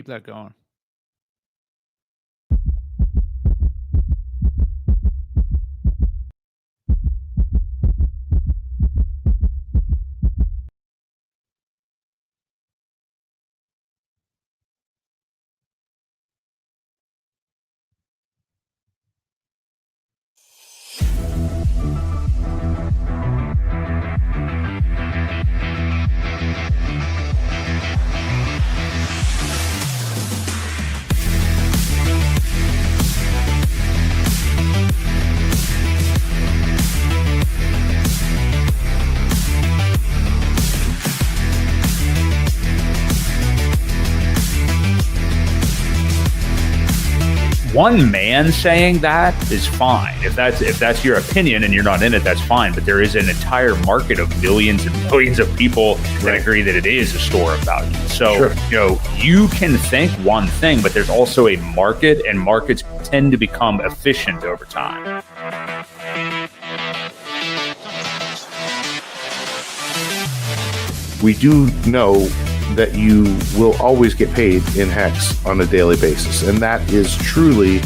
keep that going. One man saying that is fine. If that's your opinion and you're not in it, that's fine. But there is an entire market of millions and millions of people that agree that it is a store of value. So, you can think one thing, but there's also a market, and markets tend to become efficient over time. We do know that you will always get paid in Hex on a daily basis. And that is truly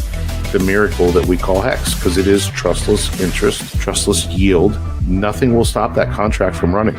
the miracle that we call Hex, because it is trustless interest, trustless yield. Nothing will stop that contract from running.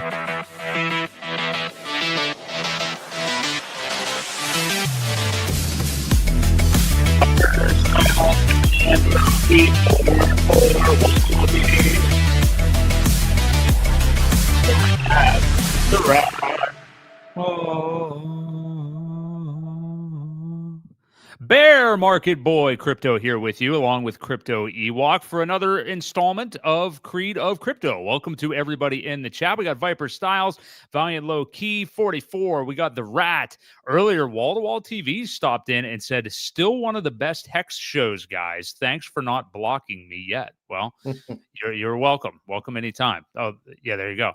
Bear Market Boy Crypto here with you, along with Crypto Ewok, for another installment of Creed of Crypto. Welcome to everybody in the chat. We got Viper Styles, Valiant Low Key 44. We got The Rat. Earlier, Wall to Wall TV stopped in and said, still one of the best Hex shows, guys. Thanks for not blocking me yet. Well, you're welcome. Welcome anytime. Oh, yeah, there you go.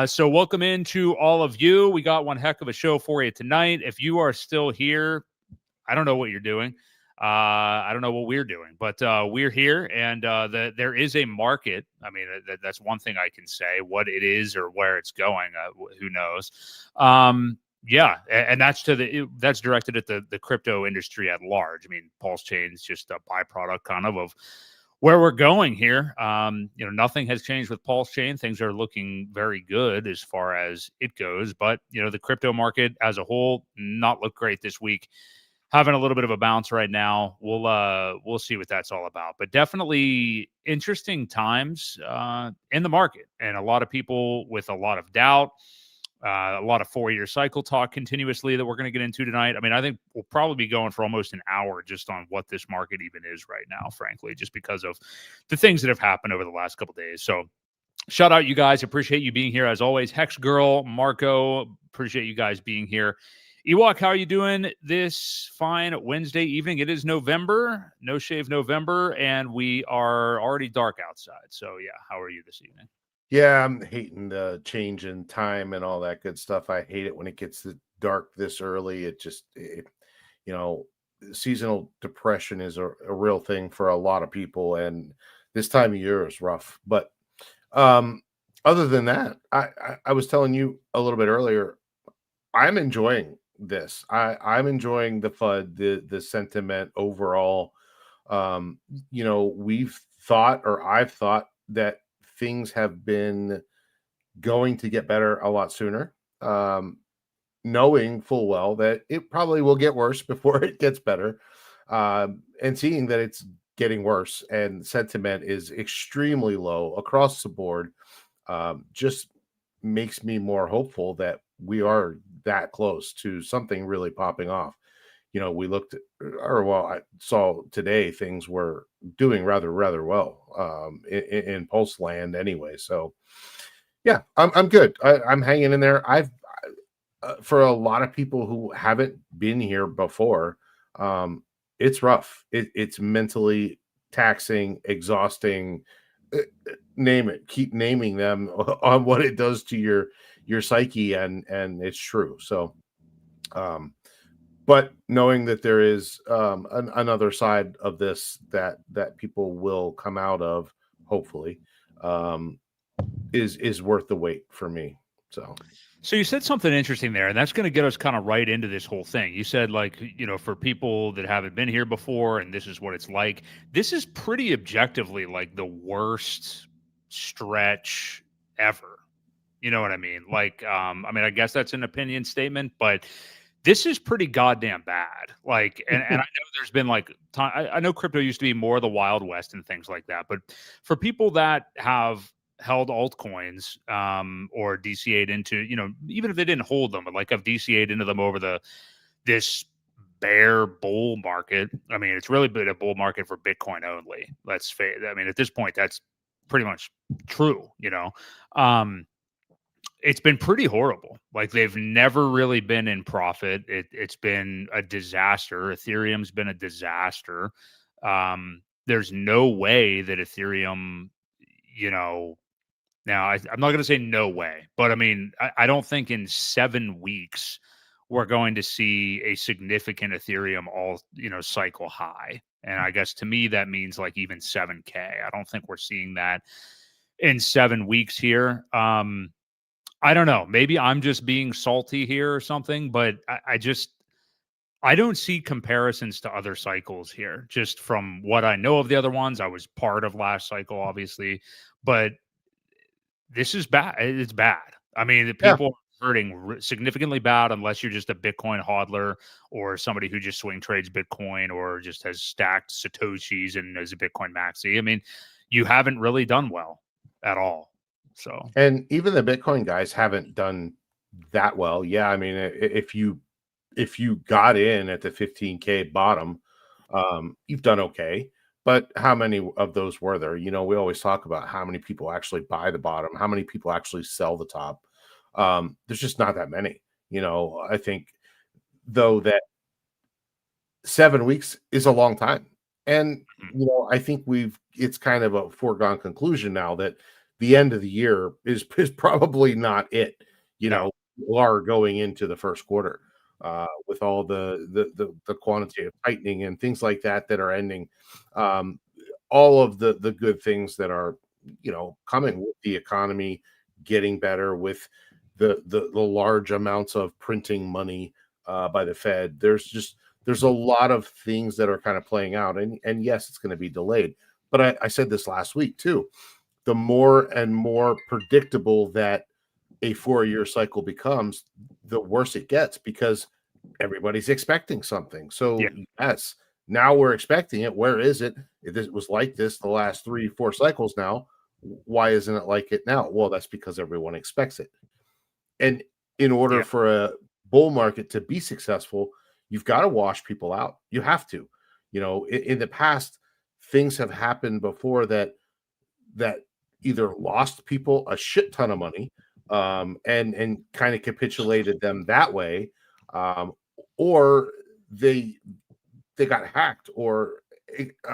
So welcome into all of you. We got one heck of a show for you tonight. If you are still here, I don't know what you're doing. I don't know what we're doing, but we're here, and there is a market. I mean, that's one thing I can say. What it is or where it's going, who knows? Yeah, and that's directed at the crypto industry at large. I mean, Pulse Chain is just a byproduct kind of where we're going here. Nothing has changed with Pulse Chain. Things are looking very good as far as it goes, but the crypto market as a whole not look great this week. Having a little bit of a bounce right now. We'll see what that's all about. But definitely interesting times in the market, and a lot of people with a lot of doubt, a lot of 4-year cycle talk continuously that we're going to get into tonight. I mean, I think we'll probably be going for almost an hour just on what this market even is right now, frankly, just because of the things that have happened over the last couple of days. So shout out you guys. Appreciate you being here as always. Hex Girl, Marco, appreciate you guys being here. Ewok, how are you doing this fine Wednesday evening? It is November, No Shave November, and we are already dark outside. So, yeah, how are you this evening? Yeah, I'm hating the change in time and all that good stuff. I hate it when it gets dark this early. Seasonal depression is a real thing for a lot of people, and this time of year is rough. But other than that, I was telling you a little bit earlier, I'm enjoying this. I'm enjoying the FUD, the sentiment overall. I've thought that things have been going to get better a lot sooner, knowing full well that it probably will get worse before it gets better, and seeing that it's getting worse and sentiment is extremely low across the board, just makes me more hopeful that we are that close to something really popping off. I saw today things were doing rather well in Pulse land anyway. So yeah, I'm good. I'm hanging in there. For a lot of people who haven't been here before, it's rough. It's mentally taxing, exhausting. Name it. Keep naming them on what it does to your psyche, and it's true. So, but knowing that there is another side of this that people will come out of, hopefully, is worth the wait for me. So you said something interesting there, and that's going to get us kind of right into this whole thing. You said, like, for people that haven't been here before, and this is what it's like. This is pretty objectively like the worst stretch ever. You know what I mean? Like, I guess that's an opinion statement, but this is pretty goddamn bad. Like, and I know there's been like time. I know crypto used to be more the Wild West and things like that, but for people that have held altcoins or DCA'd into, even if they didn't hold them, but like have DCA'd into them over this bear bull market. I mean, it's really been a bull market for Bitcoin only. At this point, that's pretty much true, it's been pretty horrible. Like, they've never really been in profit. It's been a disaster. Ethereum's been a disaster. There's no way that Ethereum, now I'm not going to say no way, but I mean, I don't think in 7 weeks we're going to see a significant Ethereum cycle high. And I guess to me, that means like even 7K. I don't think we're seeing that in 7 weeks here. I don't know. Maybe I'm just being salty here or something, but I don't see comparisons to other cycles here, just from what I know of the other ones. I was part of last cycle, obviously, but this is bad. It's bad. I mean, the people are hurting significantly bad unless you're just a Bitcoin hodler or somebody who just swing trades Bitcoin or just has stacked Satoshis and is a Bitcoin maxi. I mean, you haven't really done well at all. So, and even the Bitcoin guys haven't done that well. Yeah, I mean, if you got in at the 15K bottom, you've done okay. But how many of those were there? We always talk about how many people actually buy the bottom, how many people actually sell the top. There's just not that many. I think though that 7 weeks is a long time, and I think it's kind of a foregone conclusion now that the end of the year is probably not it. We are going into the first quarter with all the quantitative tightening and things like that are ending. All of the good things that are coming with the economy getting better, with the large amounts of printing money by the Fed. There's a lot of things that are kind of playing out, and yes, it's going to be delayed. But I said this last week too. The more and more predictable that a 4-year cycle becomes, the worse it gets, because everybody's expecting something. So yes, now we're expecting it. Where is it? If it was like this the last 3-4 cycles now, why isn't it like it now? Well, that's because everyone expects it. And in order for a bull market to be successful, you've got to wash people out. You have to. In the past, things have happened before that either lost people a shit ton of money and kind of capitulated them that way, or they got hacked, or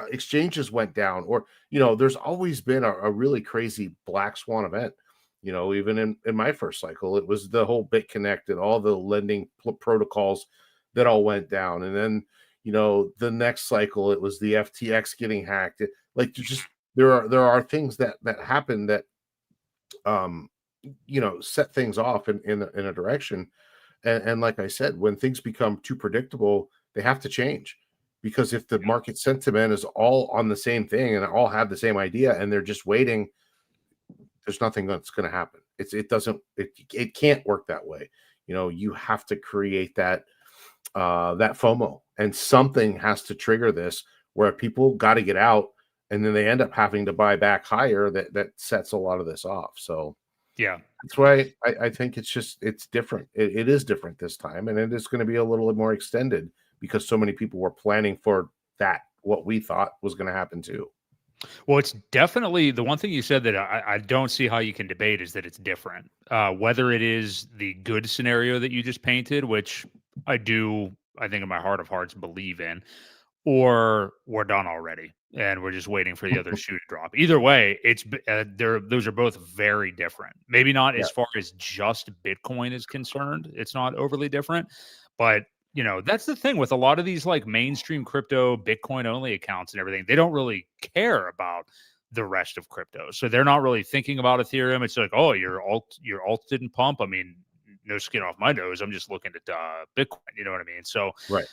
exchanges went down, or there's always been a really crazy black swan event. Even in my first cycle, it was the whole BitConnect and all the lending protocols that all went down, and then the next cycle it was the FTX getting hacked. Like, there are things that happen that set things off in a direction, and like I said, when things become too predictable, they have to change, because if the market sentiment is all on the same thing and all have the same idea and they're just waiting, there's nothing that's going to happen. It can't work that way. You have to create that FOMO, and something has to trigger this where people got to get out, and then they end up having to buy back higher. That sets a lot of this off. So that's why I think it's different. It is different this time, and it is going to be a little more extended, because so many people were planning for that, what we thought was going to happen too. Well, it's definitely the one thing you said that I don't see how you can debate is that it's different. Whether it is the good scenario that you just painted, which I think in my heart of hearts believe in, or we're done already and we're just waiting for the other shoe to drop. Either way, those are both very different. Maybe not as far as just Bitcoin is concerned. It's not overly different, but that's the thing with a lot of these like mainstream crypto Bitcoin only accounts and everything. They don't really care about the rest of crypto. So they're not really thinking about Ethereum. It's like, oh, your alt didn't pump. I mean, no skin off my nose. I'm just looking at Bitcoin. You know what I mean? So, Right.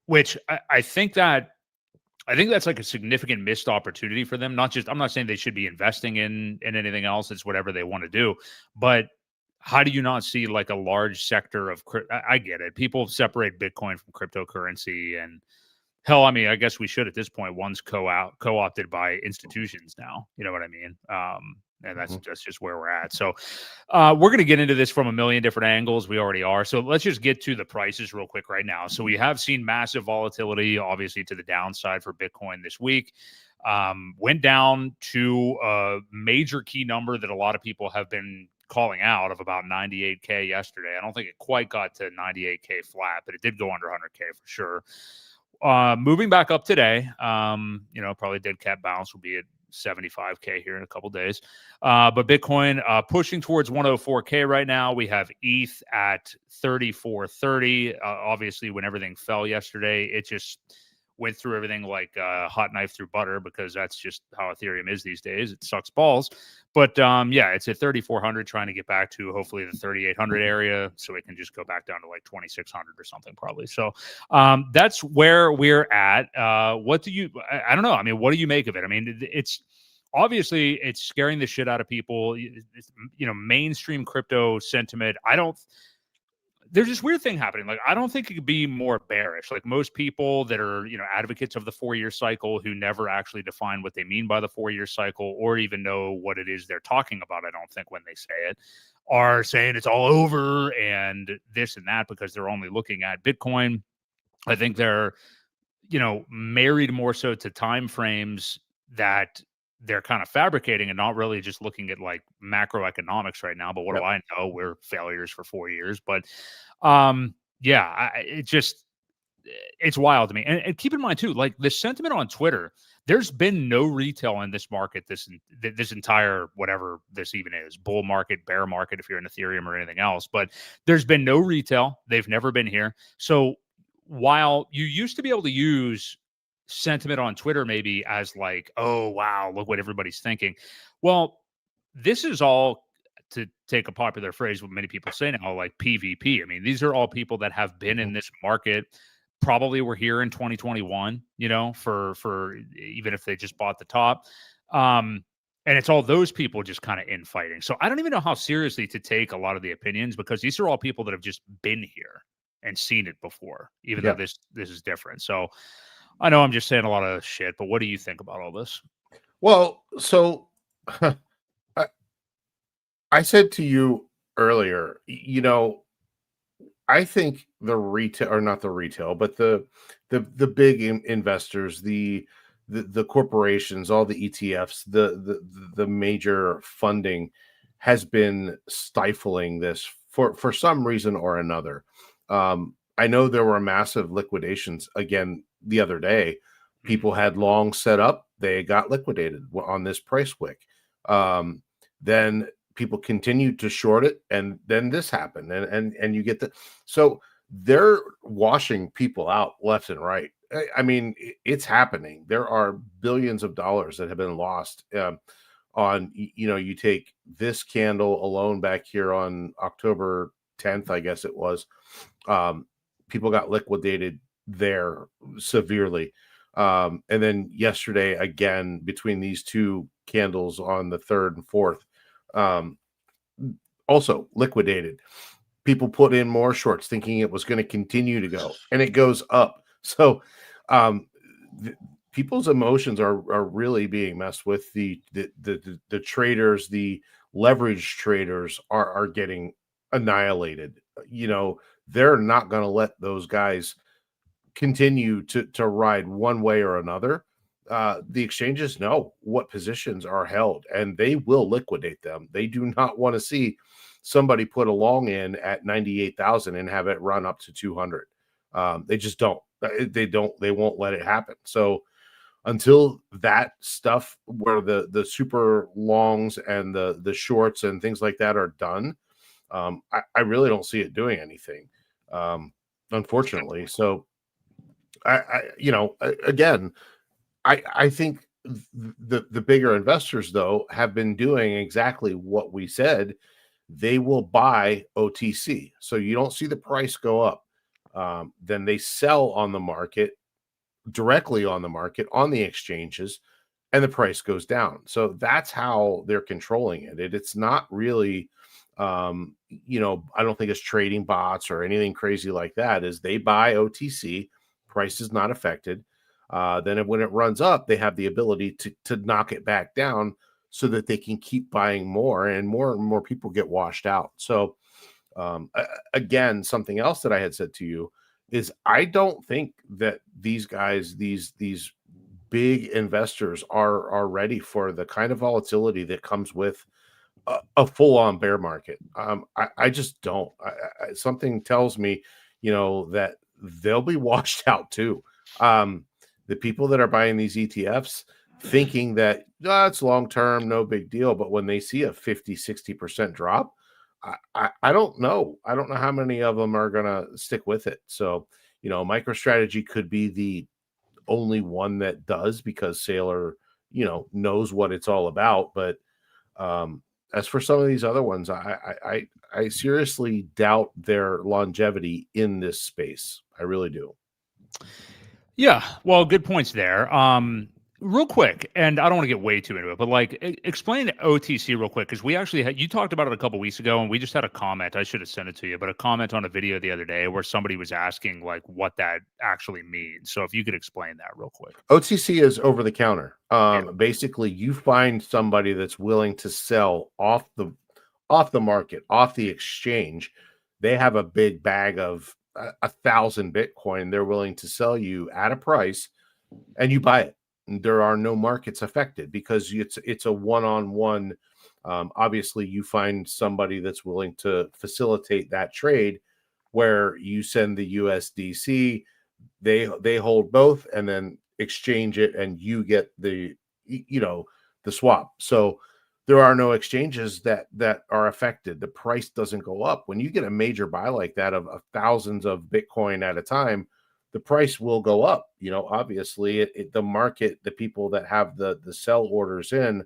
which I think that's like a significant missed opportunity for them. I'm not saying they should be investing in anything else. It's whatever they want to do. But how do you not see like a large sector of I get it. People separate Bitcoin from cryptocurrency, and hell, I mean, I guess we should at this point. One's co-opted by institutions now. You know what I mean? And that's just where we're at. So we're going to get into this from a million different angles. We already are. So let's just get to the prices real quick right now. So we have seen massive volatility, obviously, to the downside for Bitcoin this week. Went down to a major key number that a lot of people have been calling out of about 98K yesterday. I don't think it quite got to 98K flat, but it did go under 100K for sure. Moving back up today, probably dead cat bounce will be at 75K here in a couple days. But Bitcoin pushing towards 104K right now. We have ETH at 3430. Obviously, when everything fell yesterday, it just went through everything like a hot knife through butter, because that's just how Ethereum is these days. It sucks balls. But it's at 3,400, trying to get back to hopefully the 3,800 area, so it can just go back down to like 2,600 or something probably. So that's where we're at. What do you? I don't know. I mean, what do you make of it? I mean, it's obviously it's scaring the shit out of people. Mainstream crypto sentiment. There's this weird thing happening. Like, I don't think it could be more bearish. Like most people that are, advocates of the 4-year cycle, who never actually define what they mean by the 4-year cycle or even know what it is they're talking about, I don't think, when they say it, are saying it's all over and this and that because they're only looking at Bitcoin. I think they're, married more so to time frames that they're kind of fabricating and not really just looking at like macroeconomics right now. But what do I know? We're failures for 4 years. But it's wild to me. And keep in mind too, like the sentiment on Twitter, there's been no retail in this market, this entire, whatever this even is, bull market, bear market, if you're in Ethereum or anything else, but there's been no retail. They've never been here. So while you used to be able to use sentiment on Twitter maybe as like, oh, wow, look what everybody's thinking. Well, this is all, to take a popular phrase what many people say now, like PvP. I mean, these are all people that have been in this market, probably were here in 2021, for even if they just bought the top. And it's all those people just kind of infighting. So I don't even know how seriously to take a lot of the opinions, because these are all people that have just been here and seen it before, even though this is different. So I know I'm just saying a lot of shit, but what do you think about all this? Well, so I said to you earlier, I think the retail, or not the retail, but the big investors, the corporations, all the ETFs, the major funding has been stifling this for some reason or another. I know there were massive liquidations again the other day. People had long set up, they got liquidated on this price wick. Then people continued to short it, and then this happened, and you get so they're washing people out left and right. I mean, it's happening. There are billions of dollars that have been lost on, you take this candle alone back here on October 10th, I guess it was. People got liquidated there severely. And then yesterday, again, between these two candles on the 3rd and 4th, also liquidated. People put in more shorts thinking it was going to continue to go, and it goes up. So people's emotions are really being messed with. The traders, the leverage traders are getting annihilated. They're not going to let those guys continue to ride one way or another. The exchanges know what positions are held, and they will liquidate them. They do not want to see somebody put a long in at 98,000 and have it run up to 200. They just don't. They won't let it happen. So until that stuff where the super longs and the shorts and things like that are done, I really don't see it doing anything, unfortunately. So I think the bigger investors, though, have been doing exactly what we said. They will buy OTC, so you don't see the price go up. Then they sell on the market, directly on the market, on the exchanges, and the price goes down. So that's how they're controlling it. It's not really, I don't think it's trading bots or anything crazy like that. Is they buy OTC, price is not affected. Then when it runs up, they have the ability to knock it back down so that they can keep buying more, and more people get washed out. So again, something else that I had said to you is I don't think that these guys, these big investors are ready for the kind of volatility that comes with a full-on bear market. I just don't. Something tells me, that they'll be washed out too. The people that are buying these ETFs thinking that it's long-term, no big deal. But when they see a 50-60% drop, I don't know. I don't know how many of them are going to stick with it. So, MicroStrategy could be the only one that does, because Saylor, knows what it's all about. But as for some of these other ones, I seriously doubt their longevity in this space. I really do. Yeah, well, good points there. Real quick, and I don't want to get way too into it, but explain OTC real quick, because we actually you talked about it a couple weeks ago, and we just had a comment. I should have sent it to you, but a comment on a video the other day where somebody was asking what that actually means. So if you could explain that real quick. OTC is over the counter. Basically, you find somebody that's willing to sell off the market, off the exchange. They have a big bag of 1,000 Bitcoin. They're willing to sell you at a price, and you buy it. There are no markets affected because it's a one-on-one. Obviously, you find somebody that's willing to facilitate that trade, where you send the USDC, they hold both, and then exchange it, and you get the swap. So there are no exchanges that are affected. The price doesn't go up when you get a major buy like that of thousands of Bitcoin at a time. The price will go up. Obviously, the market, the people that have the sell orders in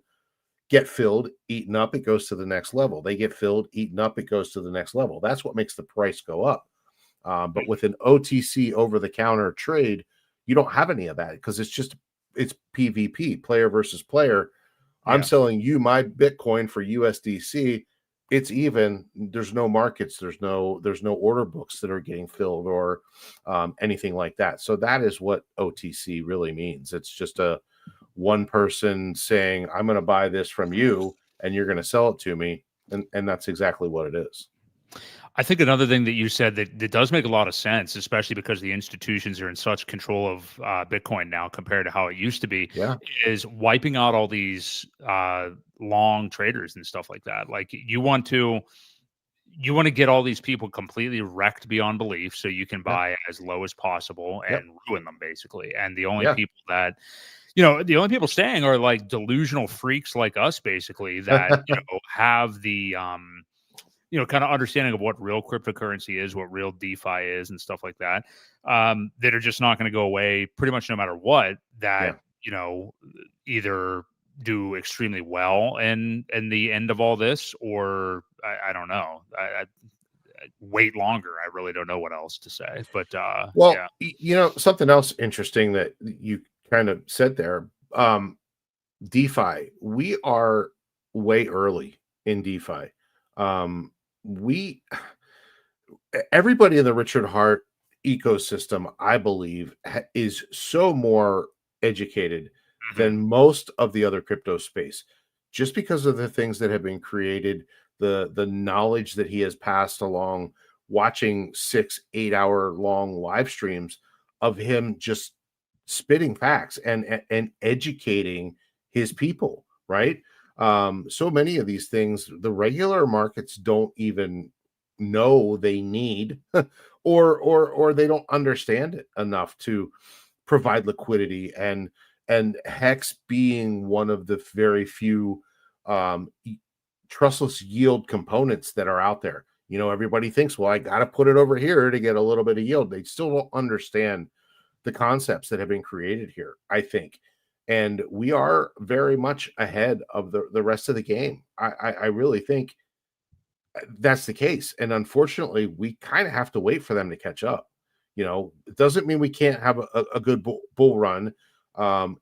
get filled, eaten up, it goes to the next level. They get filled, eaten up, it goes to the next level. That's what makes the price go up. But with an OTC over-the-counter trade, you don't have any of that, because it's PvP, player versus player. Yeah. I'm selling you my Bitcoin for USDC. It's even. There's no markets. There's no order books that are getting filled or anything like that. So that is what OTC really means. It's just a one person saying, I'm going to buy this from you and you're going to sell it to me. And that's exactly what it is. I think another thing that you said that does make a lot of sense, especially because the institutions are in such control of Bitcoin now compared to how it used to be, is wiping out all these long traders and stuff like that. Like you want to get all these people completely wrecked beyond belief, so you can buy as low as possible and ruin them basically. And the only people that the only people staying are like delusional freaks like us, basically, that have the kind of understanding of what real cryptocurrency is, what real DeFi is, and stuff like that, that are just not going to go away pretty much no matter what, that, either do extremely well in the end of all this, or I don't know, I wait longer. I really don't know what else to say, but something else interesting that you kind of said there, DeFi, we are way early in DeFi. Everybody in the Richard Hart ecosystem, I believe, is so more educated than most of the other crypto space, just because of the things that have been created, the knowledge that he has passed along, watching 6-8 hour long live streams of him just spitting facts and educating his people, right? So many of these things the regular markets don't even know they need or they don't understand it enough to provide liquidity, and Hex being one of the very few trustless yield components that are out there. Everybody thinks, well, I got to put it over here to get a little bit of yield. They still don't understand the concepts that have been created here, I think. and we are very much ahead of the rest of the game. I really think that's the case, and unfortunately, we kind of have to wait for them to catch up. It doesn't mean we can't have a good bull run.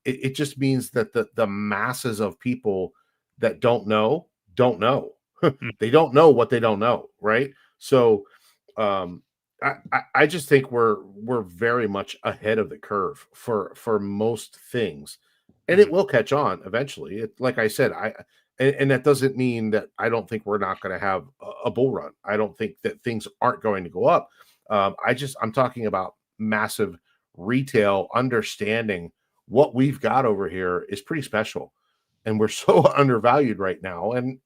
It just means that the masses of people that don't know. Mm. They don't know what they don't know, right? So, um, I just think we're very much ahead of the curve for most things, and it Mhm. will catch on eventually. Like I said, and that doesn't mean that I don't think we're not going to have a bull run. I don't think that things aren't going to go up. I'm talking about massive retail understanding what we've got over here is pretty special, and we're so undervalued right now. And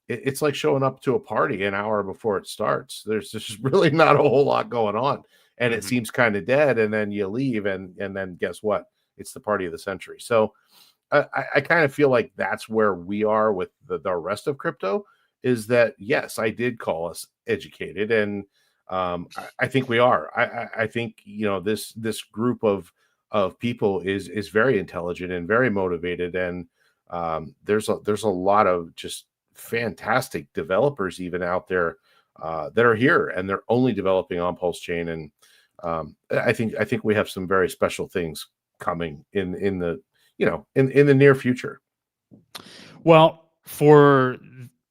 it's like showing up to a party an hour before it starts. There's just really not a whole lot going on, and it Mhm. seems kind of dead. And then you leave, and then guess what? It's the party of the century. So I kind of feel like that's where we are with the rest of crypto. Is that yes, I did call us educated, and I think we are. I think this group of people is very intelligent and very motivated, and there's a lot of just fantastic developers even out there that are here, and they're only developing on Pulse Chain, and I think we have some very special things coming in the in the near future. Well, for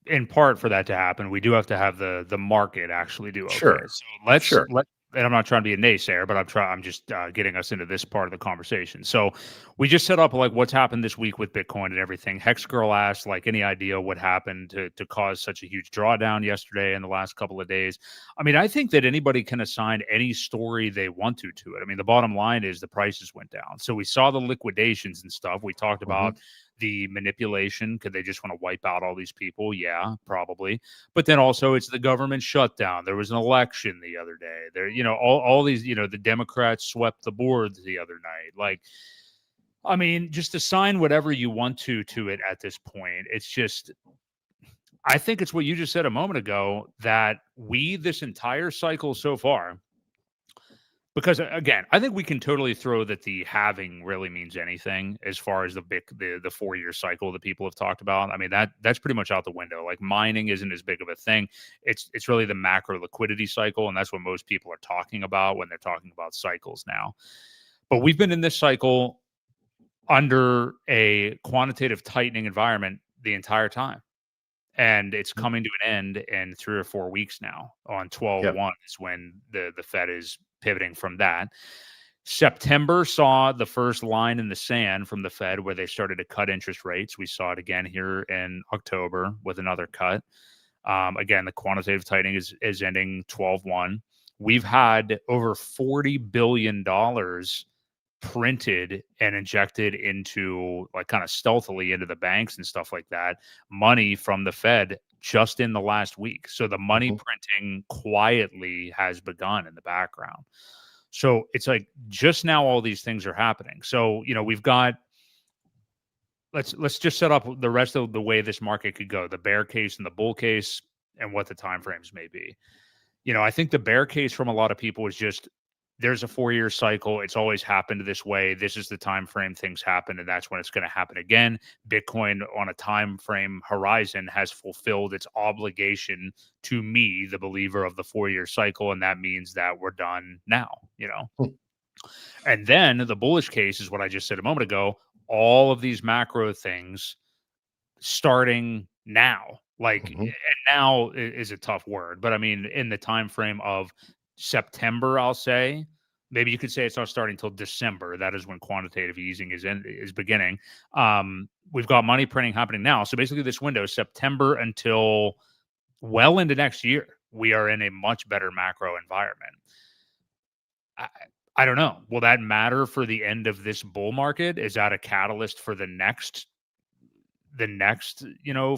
in part for that to happen, we do have to have the market actually do okay. Sure, So let's sure. let and I'm not trying to be a naysayer, but I'm just getting us into this part of the conversation. So we just set up like what's happened this week with Bitcoin and everything. Hex Girl asked like any idea what happened to cause such a huge drawdown yesterday and the last couple of days. I mean, I think that anybody can assign any story they want to it. I mean, the bottom line is the prices went down. So we saw the liquidations and stuff. We talked Mhm. about the manipulation. Could they just want to wipe out all these people? Yeah, probably. But then also it's the government shutdown. There was an election the other day. There, all these, the Democrats swept the boards the other night. Like, I mean, just assign whatever you want to it at this point. It's just I think it's what you just said a moment ago that this entire cycle so far, because again, I think we can totally throw that the halving really means anything as far as the 4-year cycle that people have talked about. I mean that's pretty much out the window. Like mining isn't as big of a thing. It's really the macro liquidity cycle, and that's what most people are talking about when they're talking about cycles now. But we've been in this cycle under a quantitative tightening environment the entire time. And it's Mhm. coming to an end in 3 or 4 weeks now. On Yep. 12/1 is when the Fed is pivoting from that. September saw the first line in the sand from the Fed where they started to cut interest rates. We saw it again here in October with another cut. Again, the quantitative tightening is ending 12/1. We've had over $40 billion printed and injected into like kind of stealthily into the banks and stuff like that, money from the Fed just in the last week. So the money Mhm. printing quietly has begun in the background. So it's like just now all these things are happening. So, we've got let's just set up the rest of the way this market could go, the bear case and the bull case and what the timeframes may be. I think the bear case from a lot of people is just there's a 4-year cycle. It's always happened this way. This is the time frame things happen, and that's when it's going to happen again. Bitcoin on a time frame horizon has fulfilled its obligation to me, the believer of the 4-year cycle, and that means that we're done now. Hmm. And then the bullish case is what I just said a moment ago. All of these macro things starting now, like, Mhm. and now is a tough word, but I mean in the time frame of September, I'll say. Maybe you could say it's not starting until December. That is when quantitative easing is beginning. We've got money printing happening now. So basically this window, September until well into next year, we are in a much better macro environment. I, I don't know. Will that matter for the end of this bull market? Is that a catalyst for the next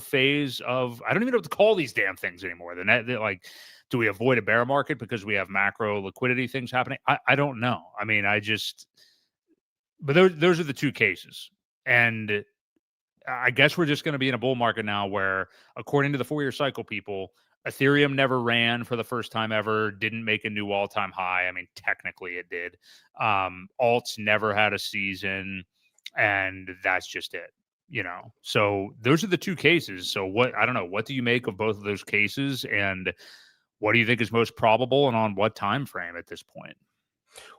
phase of I don't even know what to call these damn things anymore. Like, do we avoid a bear market because we have macro liquidity things happening? I don't know. I mean, but those are the two cases. And I guess we're just going to be in a bull market now where, according to the 4-year cycle people, Ethereum never ran for the first time ever, didn't make a new all time high. I mean, technically it did. Alts never had a season. and that's just it. So those are the two cases. So I don't know, what do you make of both of those cases, and what do you think is most probable, and on what time frame at this point?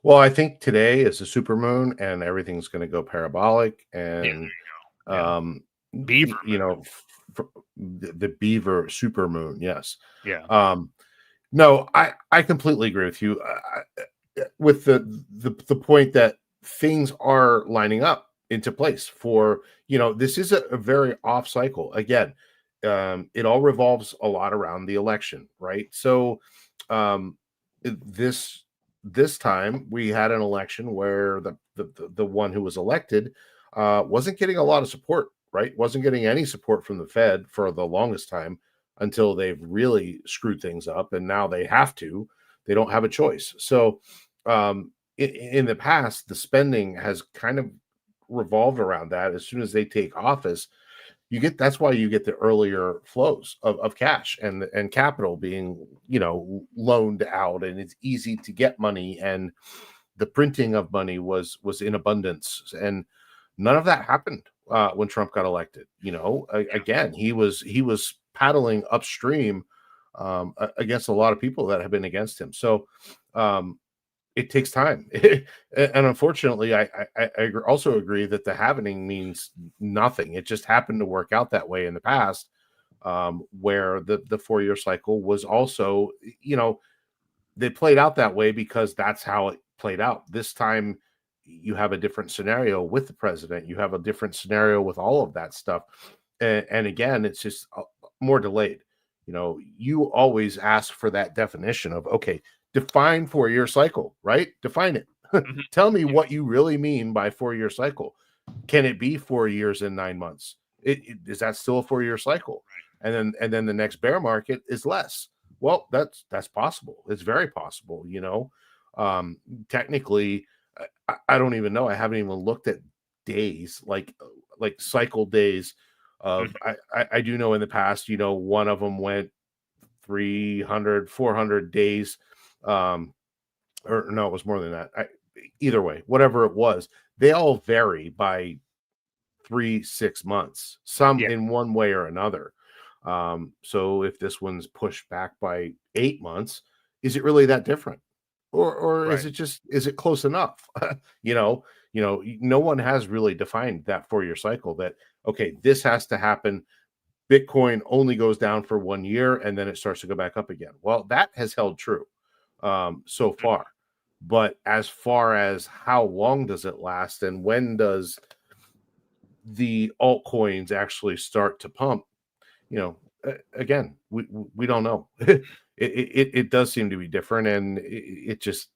Well, I think today is a supermoon, and everything's going to go parabolic, Yeah, and there you go. Yeah. um, Beaver you know, the beaver supermoon. Yes. moon. Yeah. No, I completely agree with you. With the point that things are lining up into place for, this is a very off cycle again. It all revolves a lot around the election, right? So um this time we had an election where the one who was elected wasn't getting a lot of support, right? Wasn't getting any support from the Fed for the longest time, until they've really screwed things up, and now they don't have a choice. So in the past, the spending has kind of revolved around that. As soon as they take office, that's why you get the earlier flows of cash and capital being, loaned out, and it's easy to get money, and the printing of money was in abundance, and none of that happened when Trump got elected. Again, he was paddling upstream against a lot of people that have been against him. So it takes time, and unfortunately, I also agree that the happening means nothing. It just happened to work out that way in the past, where the 4-year cycle was also, they played out that way because that's how it played out. This time, you have a different scenario with the president. You have a different scenario with all of that stuff, and again, it's just more delayed. You always ask for that definition of, okay, define 4-year cycle, right? Define it. Mhm. Tell me what you really mean by 4-year cycle. Can it be 4 years and 9 months? Is that still a 4-year cycle? And then the next bear market is less. Well, that's possible. It's very possible. Technically, I don't even know. I haven't even looked at days, like cycle days of. Mhm. I do know in the past, one of them went 300, 400 days, or no, it was more than that. Either way, whatever it was, they all vary by 3, 6 months, some Yeah. in one way or another. So if this one's pushed back by 8 months, is it really that different? Or Right. is it close enough? No one has really defined that 4-year cycle that, okay, this has to happen. Bitcoin only goes down for 1 year and then it starts to go back up again. Well, that has held true so Mhm. far. But as far as how long does it last, and when does the altcoins actually start to pump, again, we don't know. It does seem to be different, and it just,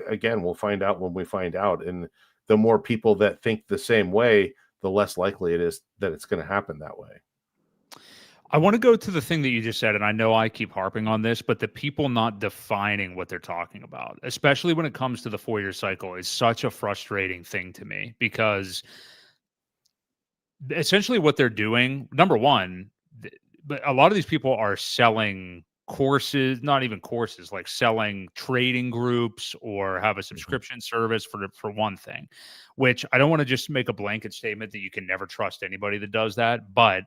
again, we'll find out when we find out. And the more people that think the same way, the less likely it is that it's going to happen that way. I want to go to the thing that you just said, and I know I keep harping on this, but the people not defining what they're talking about, especially when it comes to the 4-year cycle, is such a frustrating thing to me, because essentially what they're doing, number one, but a lot of these people are selling courses, not even courses, like selling trading groups or have a Mhm. subscription service for one thing, which I don't want to just make a blanket statement that you can never trust anybody that does that, but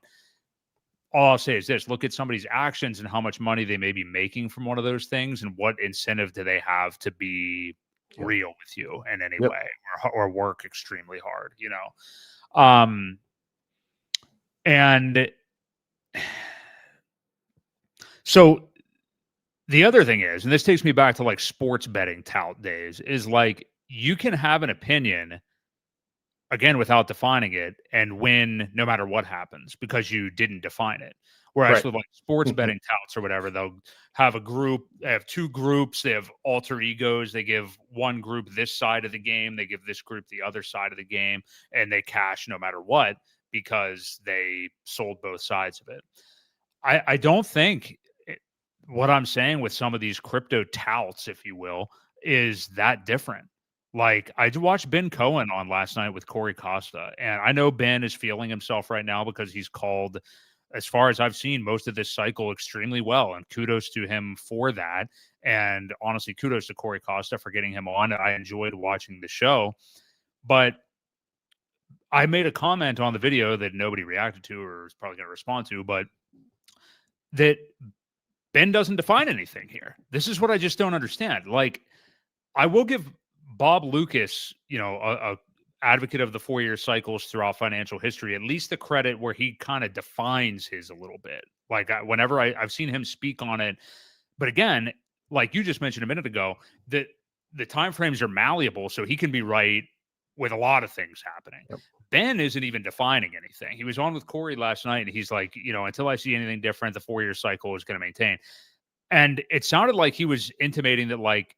all I'll say is this: look at somebody's actions and how much money they may be making from one of those things, and what incentive do they have to be Yep. real with you in any Yep. way, or work extremely hard. And so the other thing is, and this takes me back to like sports betting tout days, is like you can have an opinion again without defining it and win no matter what happens because you didn't define it. Whereas Right. with like sports betting touts or whatever, they'll have a group, they have two groups, they have alter egos. They give one group this side of the game, they give this group the other side of the game, and they cash no matter what because they sold both sides of it. I don't think what I'm saying with some of these crypto touts, if you will, is that different. Like I watched Ben Cohen on last night with Corey Costa, and I know Ben is feeling himself right now because he's called, as far as I've seen, most of this cycle extremely well, and kudos to him for that. And honestly, kudos to Corey Costa for getting him on. I enjoyed watching the show, but I made a comment on the video that nobody reacted to or is probably going to respond to, but that Ben doesn't define anything here. This is what I just don't understand. Like, I will give Bob Lucas, a advocate of the 4-year cycles throughout financial history, at least the credit where he kind of defines his a little bit. Like, whenever I've seen him speak on it, but again, like you just mentioned a minute ago, that the timeframes are malleable, so he can be right with a lot of things happening. Yep. Ben isn't even defining anything. He was on with Corey last night, and he's like, until I see anything different, the 4-year cycle is going to maintain. And it sounded like he was intimating that, like,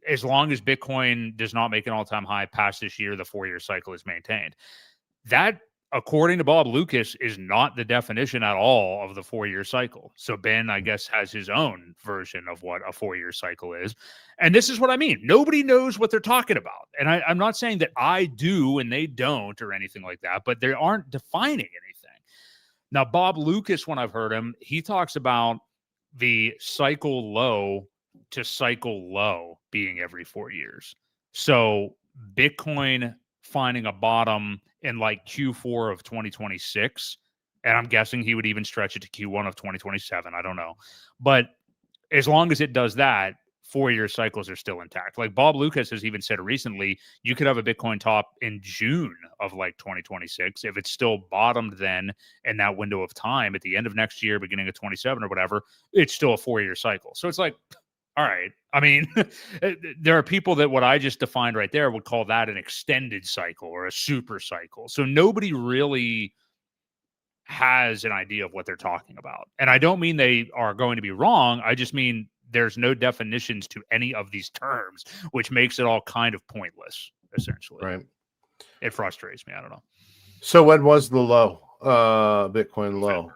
as long as Bitcoin does not make an all-time high past this year, the 4-year cycle is maintained. That, according to Bob Lucas, is not the definition at all of the 4-year cycle. So Ben, I guess, has his own version of what a 4-year cycle is. And this is what I mean. Nobody knows what they're talking about. And I'm not saying that I do and they don't or anything like that, but they aren't defining anything. Now, Bob Lucas, when I've heard him, he talks about the cycle low to cycle low being every 4 years. So Bitcoin finding a bottom in like Q4 of 2026, and I'm guessing he would even stretch it to Q1 of 2027. I don't know. But as long as it does that, 4-year cycles are still intact. Like Bob Lucas has even said recently, you could have a Bitcoin top in June of like 2026. If it's still bottomed then in that window of time at the end of next year, beginning of 27 or whatever, it's still a 4-year cycle. So it's like, all right. I mean, there are people that what I just defined right there would call that an extended cycle or a super cycle. So nobody really has an idea of what they're talking about. And I don't mean they are going to be wrong. I just mean there's no definitions to any of these terms, which makes it all kind of pointless, essentially. Right. It frustrates me. I don't know. So when was the low? Bitcoin low?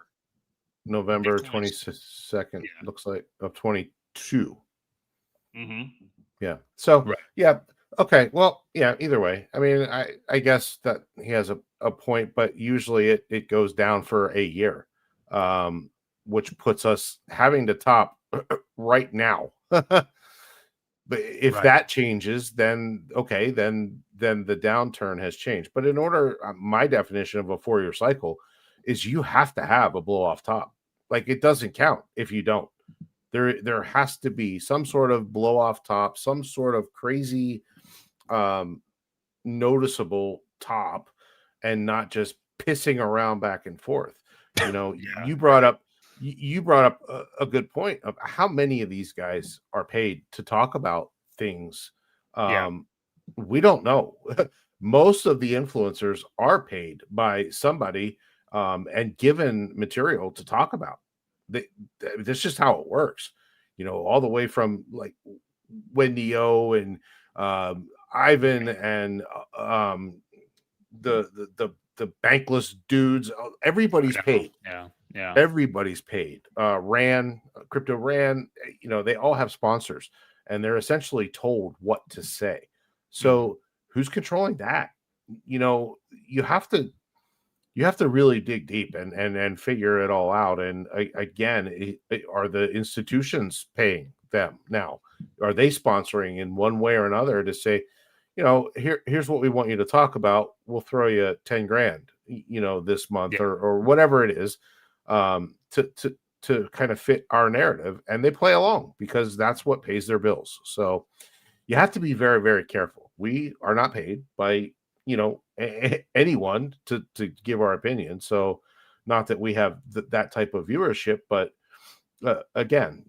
November 22nd, yeah. Looks like, of 22. Mm-hmm. Yeah. So, right. Yeah. Okay. Well, yeah, either way. I mean, I guess that he has a point, but usually it goes down for a year, which puts us having to top right now. But if that changes, then okay, then the downturn has changed. But in order, my definition of a 4-year cycle is you have to have a blow off top. Like, it doesn't count if you don't. There has to be some sort of blow off top, some sort of crazy noticeable top, and not just pissing around back and forth. You brought up a good point of how many of these guys are paid to talk about things. We don't know. Most of the influencers are paid by somebody and given material to talk about. That's just how it works, all the way from like Wendy O and Ivan and the bankless dudes. Everybody's paid. Yeah. Everybody's paid. Crypto Ran, they all have sponsors and they're essentially told what to say. So who's controlling that? You have to really dig deep and figure it all out. And again, are the institutions paying them now? Are they sponsoring in one way or another to say, here's what we want you to talk about. We'll throw you 10 grand, this month or whatever it is, to kind of fit our narrative, and they play along because that's what pays their bills. So you have to be very, very careful. We are not paid by, anyone to give our opinion. So not that we have that type of viewership, but again,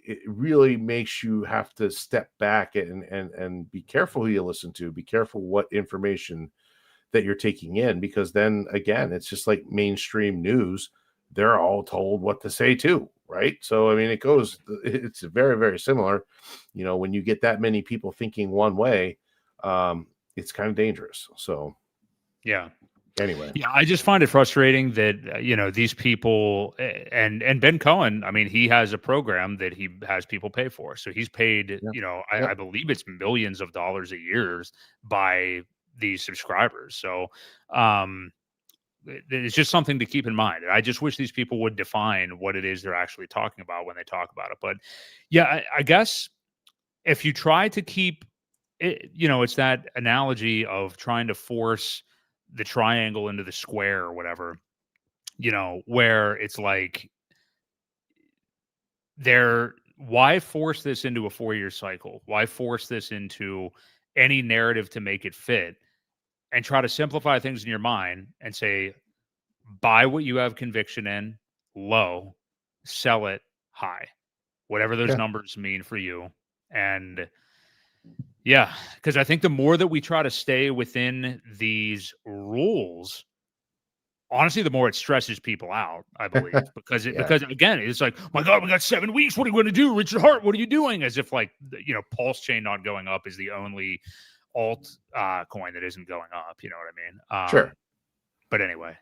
it really makes you have to step back and be careful who you listen to, be careful what information that you're taking in, because then again, it's just like mainstream news. They're all told what to say too, right? So, I mean, it's very, very similar. When you get that many people thinking one way, it's kind of dangerous. So, anyway, I just find it frustrating that these people and Ben Cohen, I mean, he has a program that he has people pay for, so he's paid I believe it's millions of dollars a year by these subscribers. So it's just something to keep in mind. I just wish these people would define what it is they're actually talking about when they talk about it. But I guess if you try to keep it's that analogy of trying to force the triangle into the square or whatever, where it's like why force this into a 4-year cycle? Why force this into any narrative to make it fit, and try to simplify things in your mind and say, buy what you have conviction in low, sell it high, whatever those numbers mean for you. And yeah, because I think the more that we try to stay within these rules, honestly, the more it stresses people out, I believe, because again, it's like, my God, we got 7 weeks. What are you going to do, Richard Hart? What are you doing? As if like, Pulse Chain not going up is the only alt coin that isn't going up. You know what I mean? Sure. But anyway,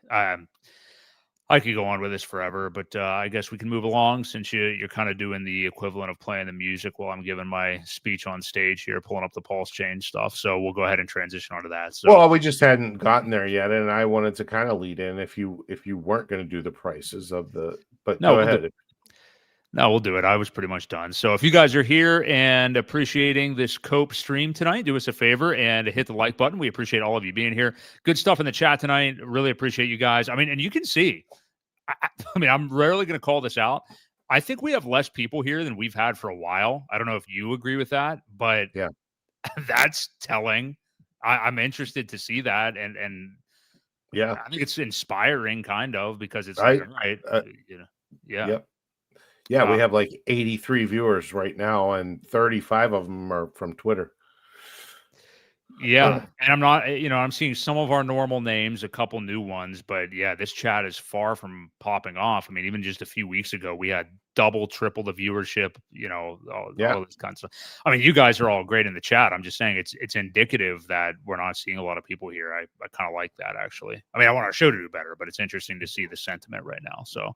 I could go on with this forever, but I guess we can move along since you're kind of doing the equivalent of playing the music while I'm giving my speech on stage here, pulling up the Pulse Chain stuff. So we'll go ahead and transition onto that. So, well, we just hadn't gotten there yet, and I wanted to kind of lead in if you weren't going to do the prices of the, but no, go ahead. No, we'll do it. I was pretty much done. So if you guys are here and appreciating this Cope stream tonight, do us a favor and hit the like button. We appreciate all of you being here. Good stuff in the chat tonight. Really appreciate you guys. I mean, and you can see, I'm rarely going to call this out. I think we have less people here than we've had for a while. I don't know if you agree with that, but yeah, that's telling. I'm interested to see that. And yeah, I think it's inspiring kind of, because it's right. Yeah. Yep. Yeah, we have like 83 viewers right now, and 35 of them are from Twitter. Yeah, and I'm not, I'm seeing some of our normal names, a couple new ones, but yeah, this chat is far from popping off. I mean, even just a few weeks ago, we had double, triple the viewership, all this kind of stuff. I mean, you guys are all great in the chat. I'm just saying it's indicative that we're not seeing a lot of people here. I kind of like that, actually. I mean, I want our show to do better, but it's interesting to see the sentiment right now. So,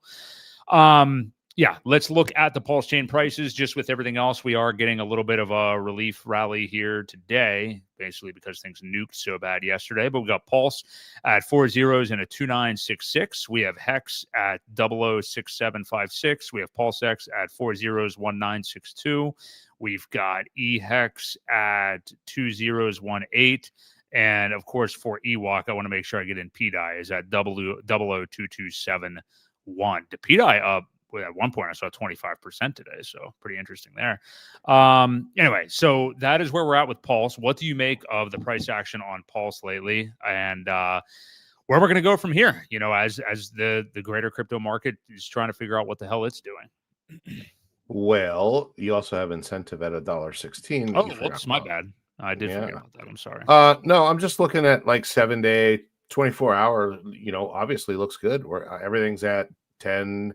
yeah, let's look at the Pulse Chain prices. Just with everything else, we are getting a little bit of a relief rally here today, basically because things nuked so bad yesterday. But we got Pulse at 4 zeros and a 2966. We have Hex at 006756. We have Pulse X at 4 zeros 1962. We've got EHEX at 2 zeros 18. And of course, for EWOC, I want to make sure I get in PDI is at 002271. The PDI up. At one point, I saw 25% today, so pretty interesting there. Anyway, so that is where we're at with Pulse. What do you make of the price action on Pulse lately, and where we're going to go from here? As the greater crypto market is trying to figure out what the hell it's doing. Well, you also have incentive at $1.16. Oh, whoops, my bad. I did forget about that. I'm sorry. No, I'm just looking at like 7-day, 24-hour. Obviously looks good. Where everything's at 10%.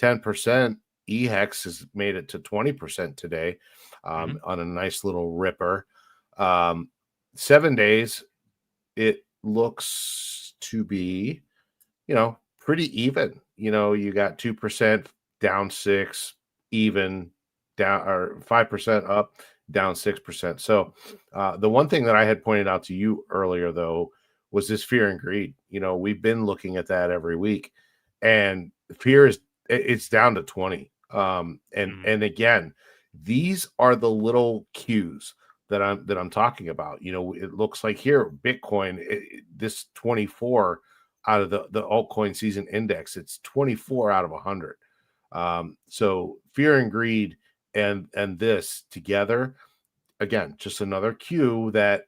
EHEX has made it to 20% today on a nice little ripper. 7 days, it looks to be, pretty even. You got 2% down 6, even down, or 5% up, down 6%. So the one thing that I had pointed out to you earlier, though, was this fear and greed. We've been looking at that every week, and fear is, it's down to 20. And again, these are the little cues that I'm talking about. It looks like here, Bitcoin, this 24 out of the altcoin season index, it's 24 out of 100. So fear and greed and this together, again, just another cue that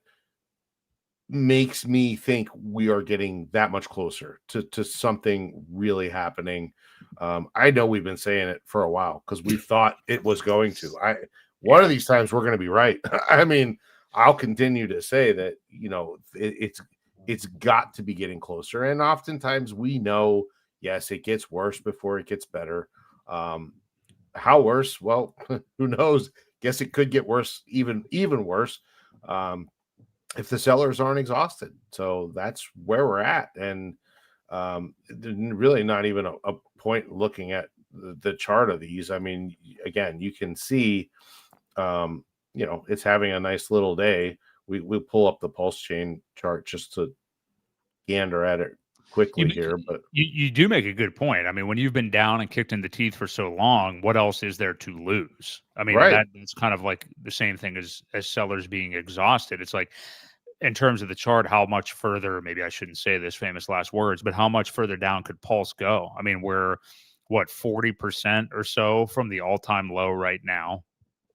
makes me think we are getting that much closer to something really happening. I know we've been saying it for a while because we thought it was going to. One of these times we're going to be right. I mean, I'll continue to say that, it's got to be getting closer. And oftentimes we know, yes, it gets worse before it gets better. How worse? Well, who knows? Guess it could get worse, even worse. If the sellers aren't exhausted. So that's where we're at. And really not even a point looking at the chart of these. I mean, again, you can see, it's having a nice little day. We'll pull up the Pulse Chain chart just to gander at it. quickly here. But you do make a good point. I mean, when you've been down and kicked in the teeth for so long, what else is there to lose? I mean, right. that's kind of like the same thing as sellers being exhausted. It's like, in terms of the chart, how much further, maybe I shouldn't say this famous last words, but how much further down could Pulse go? I mean, we're what, 40% or so from the all-time low right now.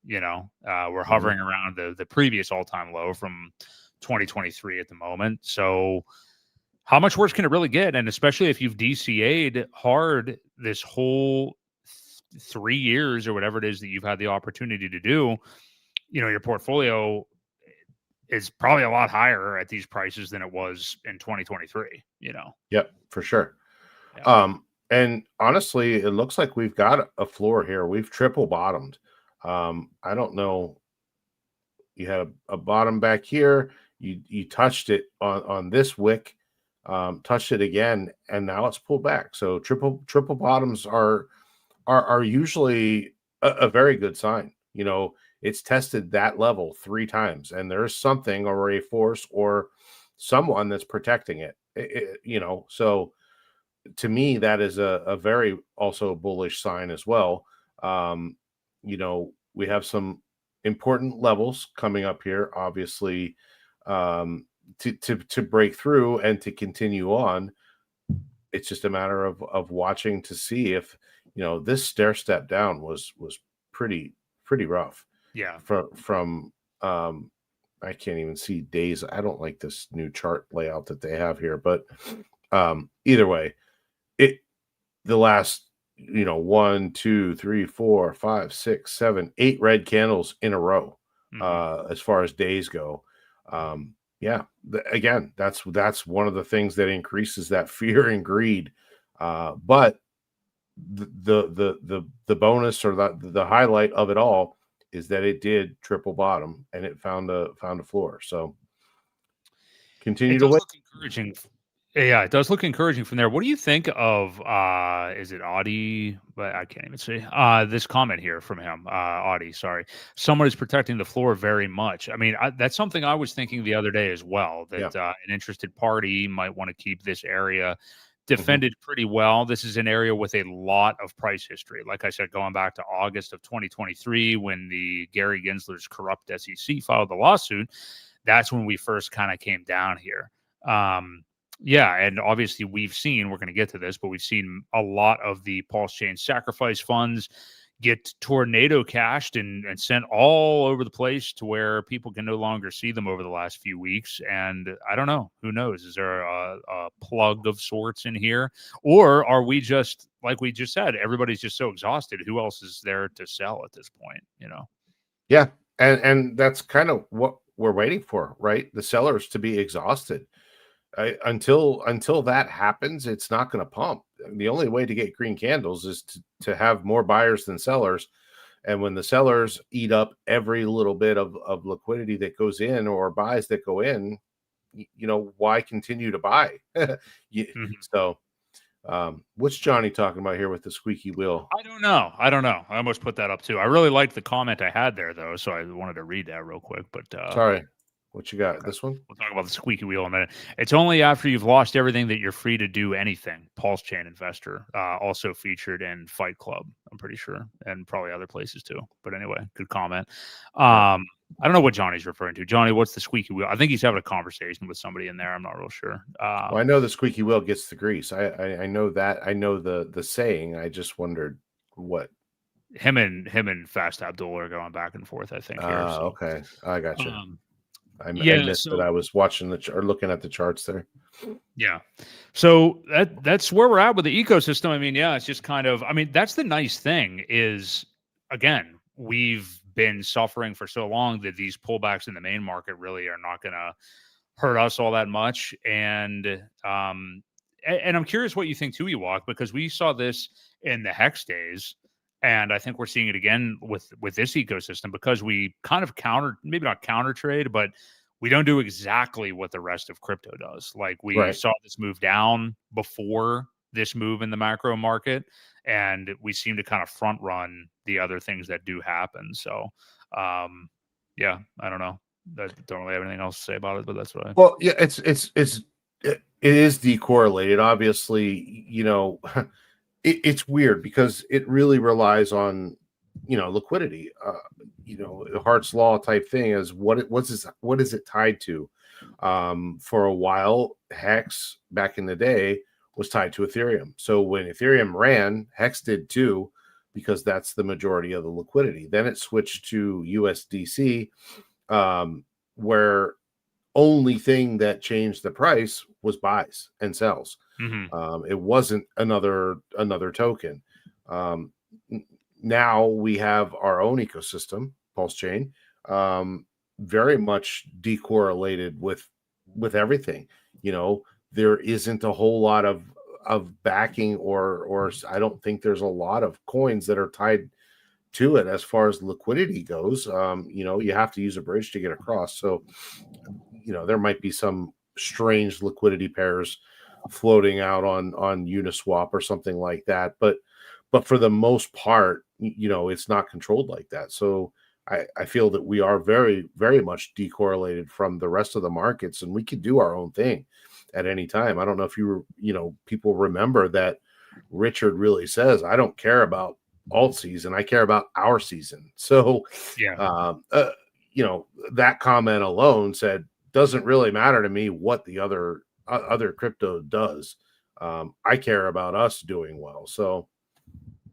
You know, we're hovering around the previous all-time low from 2023 at the moment. So how much worse can it really get? And especially if you've DCA'd hard this whole 3 years or whatever it is that you've had the opportunity to do, you know, your portfolio is probably a lot higher at these prices than it was in 2023, you know? Yep, for sure. Yeah. And honestly, it looks like we've got a floor here. We've triple bottomed. I don't know. You had a bottom back here. You touched it on this wick, touched it again, and now it's pulled back. So triple bottoms are usually a very good sign. You know, it's tested that level 3 times, and there's something or a force or someone that's protecting it. You know, so to me, that is a very also bullish sign as well. You know, we have some important levels coming up here, obviously, to break through and to continue on. It's just a matter of watching to see if, you know, this stair step down was pretty rough. Yeah. From I can't even see days. I don't like this new chart layout that they have here, but either way, the last, you know, 1, 2, 3, 4, 5, 6, 7, 8 red candles in a row, as far as days go. Again, that's one of the things that increases that fear and greed. But the bonus or the highlight of it all is that it did triple bottom and it found a floor. So continue to wait. Look encouraging. Yeah, it does look encouraging from there. What do you think of is it Audie? But I can't even see this comment here from him. Audie, sorry. Someone is protecting the floor very much. I mean, that's something I was thinking the other day as well, that an interested party might want to keep this area defended pretty well. This is an area with a lot of price history. Like I said, going back to August of 2023, when the Gary Gensler's corrupt SEC filed the lawsuit, that's when we first kind of came down here. Yeah, and obviously we're going to get to this, but we've seen a lot of the Pulse Chain sacrifice funds get tornado cashed and sent all over the place to where people can no longer see them over the last few weeks. And I don't know, who knows? Is there a plug of sorts in here? Or are we just, like we just said, everybody's just so exhausted. Who else is there to sell at this point, you know? Yeah, and that's kind of what we're waiting for, right? The sellers to be exhausted. Until that happens, it's not going to pump. The only way to get green candles is to have more buyers than sellers. And when the sellers eat up every little bit of liquidity that goes in or buys that go in, you know, why continue to buy? So what's Johnny talking about here with the squeaky wheel? I don't know. I almost put that up too. I really liked the comment I had there, though, so I wanted to read that real quick. But sorry. What you got? This one? We'll talk about the squeaky wheel in a minute. It's only after you've lost everything that you're free to do anything. Pulse Chain Investor, also featured in Fight Club, I'm pretty sure, and probably other places too. But anyway, good comment. I don't know what Johnny's referring to. Johnny, what's the squeaky wheel? I think he's having a conversation with somebody in there. I'm not real sure. Well, I know the squeaky wheel gets the grease. I know that. I know the saying. I just wondered what him and Fast Abdul are going back and forth, I think. Here, so. Okay, I got you. I missed that. I was watching or looking at the charts there. Yeah. So that's where we're at with the ecosystem. I mean, yeah, it's just kind of, I mean, that's the nice thing is, again, we've been suffering for so long that these pullbacks in the main market really are not going to hurt us all that much. And I'm curious what you think too, Ewok, because we saw this in the Hex days. And I think we're seeing it again with this ecosystem because we kind of maybe not counter trade, but we don't do exactly what the rest of crypto does. Like we saw this move down before this move in the macro market, and we seem to kind of front run the other things that do happen. So, yeah, I don't know. I don't really have anything else to say about it, but that's what Well, yeah, it's it is decorrelated. Obviously, it's weird because it really relies on, liquidity. Hart's law type thing is what is it tied to? For a while, Hex back in the day was tied to Ethereum. So when Ethereum ran, Hex did too, because that's the majority of the liquidity. Then it switched to USDC, where only thing that changed the price was buys and sells. It wasn't another token. Now we have our own ecosystem, Pulse Chain, very much decorrelated with everything. There isn't a whole lot of backing, or I don't think there's a lot of coins that are tied to it as far as liquidity goes. You have to use a bridge to get across. So, there might be some strange liquidity pairs floating out on Uniswap or something like that. But for the most part, it's not controlled like that. So I feel that we are very, very much decorrelated from the rest of the markets, and we could do our own thing at any time. I don't know if people remember that Richard really says, I don't care about Altseason, I care about our season. So, that comment alone said, doesn't really matter to me what the other crypto does. I care about us doing well. So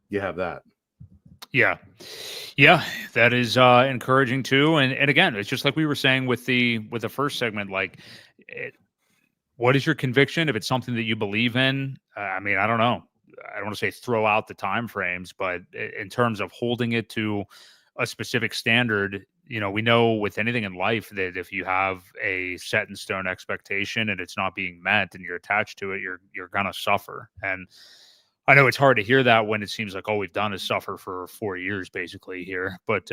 you have that. Yeah, that is encouraging too. And again, it's just like we were saying with the first segment. Like, what is your conviction? If it's something that you believe in, I mean, I don't know. I don't want to say throw out the time frames, but in terms of holding it to a specific standard, we know with anything in life that if you have a set in stone expectation and it's not being met and you're attached to it, you're gonna suffer. And I know it's hard to hear that when it seems like all we've done is suffer for 4 years basically here. But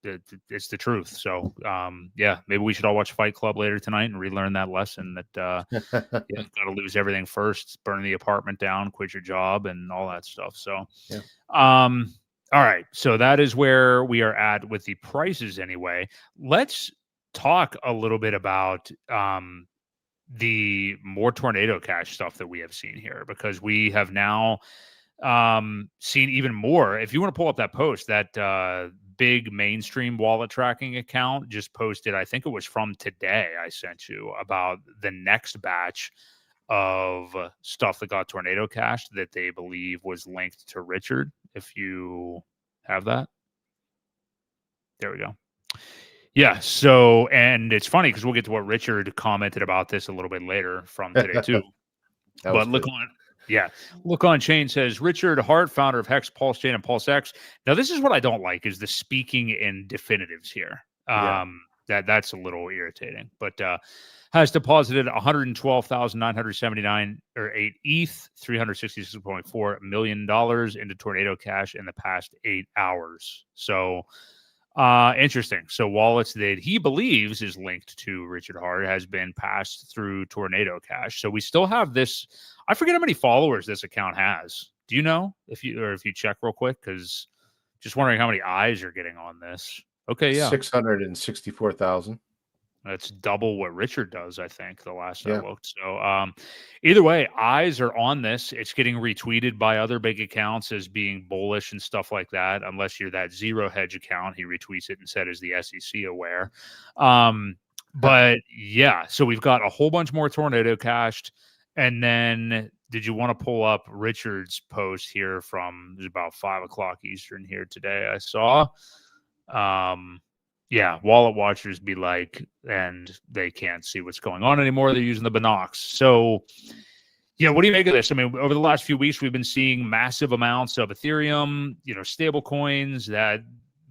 it's the truth. So maybe we should all watch Fight Club later tonight and relearn that lesson that got to lose everything first, burn the apartment down, quit your job, and all that stuff. So all right, so that is where we are at with the prices anyway. Let's talk a little bit about the more Tornado Cash stuff that we have seen here, because we have now seen even more. If you want to pull up that post, that big mainstream wallet tracking account just posted, I think it was from today, I sent you, about the next batch of stuff that got Tornado Cash that they believe was linked to Richard. If you have that, there we go. Yeah. So, and it's funny because we'll get to what Richard commented about this a little bit later from today too. But look on Chain says Richard Hart, founder of Hex, Pulse Chain, and Pulse X. Now, this is what I don't like, is the speaking in definitives here. That's a little irritating, but has deposited 112,979 or 8 ETH, $366.4 million into Tornado Cash in the past 8 hours. So interesting. So wallets that he believes is linked to Richard Hart has been passed through Tornado Cash. So we still have this. I forget how many followers this account has. Do you know if you check real quick? Because just wondering how many eyes you're getting on this. Okay, yeah, 664,000. That's double what Richard does, I think, the last I looked. So either way, eyes are on this. It's getting retweeted by other big accounts as being bullish and stuff like that. Unless you're that Zero Hedge account, he retweets it and said, is the SEC aware? But yeah, so we've got a whole bunch more Tornado Cashed. And then did you want to pull up Richard's post here from about 5 o'clock Eastern here today? I saw. Wallet watchers be like, and they can't see what's going on anymore. They're using the binocs. So, what do you make of this? I mean, over the last few weeks, we've been seeing massive amounts of Ethereum, stable coins that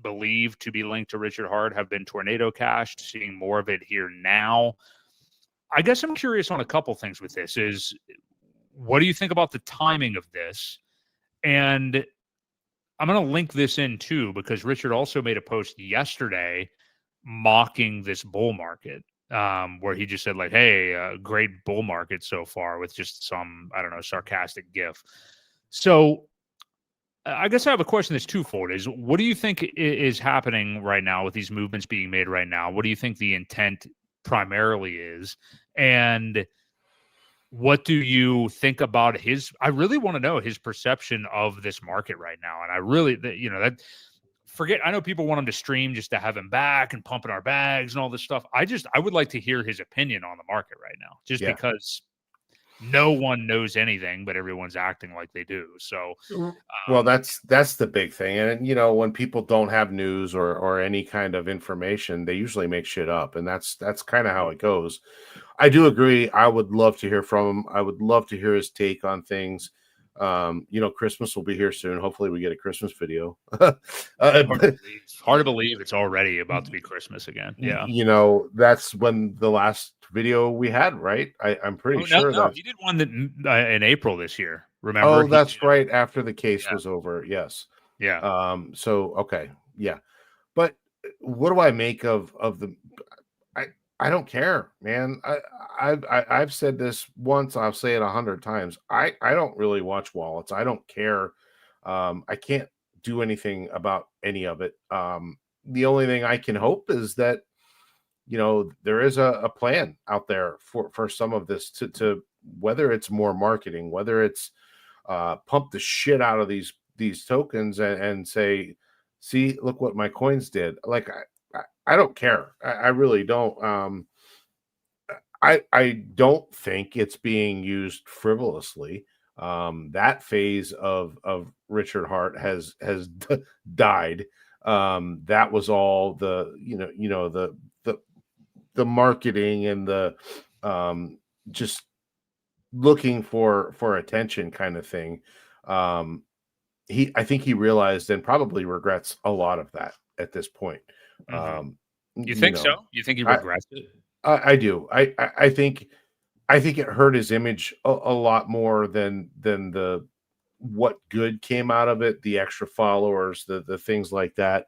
believed to be linked to Richard Hart have been Tornado Cashed, seeing more of it here now. I guess I'm curious on a couple things with this is, what do you think about the timing of this? And I'm going to link this in too, because Richard also made a post yesterday mocking this bull market, where he just said like, hey, great bull market so far, with just some, I don't know, sarcastic gif. So I guess I have a question that's twofold. Is what do you think is happening right now with these movements being made right now? What do you think the intent primarily is? And what do you think about his? I really want to know his perception of this market right now. And I really, that forget. I know people want him to stream just to have him back and pumping our bags and all this stuff. I would like to hear his opinion on the market right now, just because no one knows anything, but everyone's acting like they do. So, well, that's the big thing. And when people don't have news or any kind of information, they usually make shit up, and that's kind of how it goes. I do agree. I would love to hear from him. I would love to hear his take on things. Christmas will be here soon. Hopefully we get a Christmas video. Hard to believe it's already about to be Christmas again. Yeah. That's when the last video we had, right? I'm pretty sure that he did one that in April this year. Remember? Oh, that's right. After the case was over. Yes. Yeah. So, okay. Yeah. But what do I make of the, I don't care, man. I've said this once. I'll say it 100 times. I don't really watch wallets. I don't care. I can't do anything about any of it. The only thing I can hope is that there is a plan out there for some of this to whether it's more marketing, whether it's pump the shit out of these tokens and say, see, look what my coins did. Like I don't care. I really don't. I don't think it's being used frivolously. That phase of Richard Hart has died. That was all the the marketing and the just looking for attention kind of thing. I think he realized and probably regrets a lot of that at this point. You think so? You think he regrets it? I do. I think it hurt his image a lot more than the what good came out of it, the extra followers, the things like that.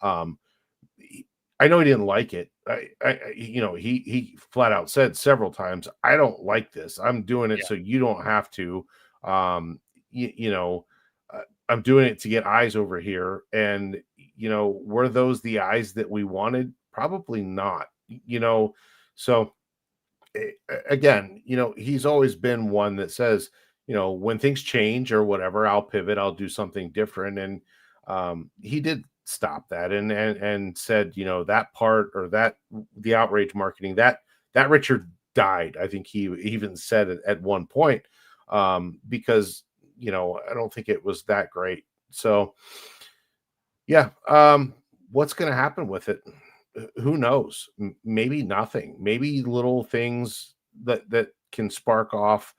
I know he didn't like it. He flat out said several times, I don't like this. I'm doing it so you don't have to. I'm doing it to get eyes over here. And, were those the eyes that we wanted? Probably not, So again, he's always been one that says, when things change or whatever, I'll pivot, I'll do something different. And he did stop that and said, that part or that the outrage marketing that Richard died. I think he even said it at one point because, I don't think it was that great. So, yeah, what's going to happen with it? Who knows? Maybe nothing. Maybe little things that can spark off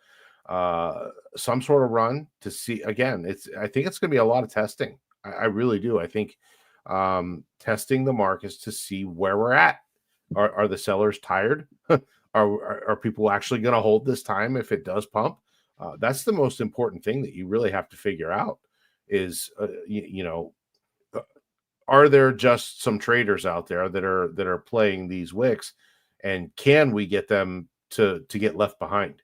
some sort of run to see. Again, I think it's going to be a lot of testing. I really do. I think testing the markets to see where we're at. Are the sellers tired? Are people actually going to hold this time if it does pump? That's the most important thing that you really have to figure out is, are there just some traders out there that are playing these wicks, and can we get them to get left behind?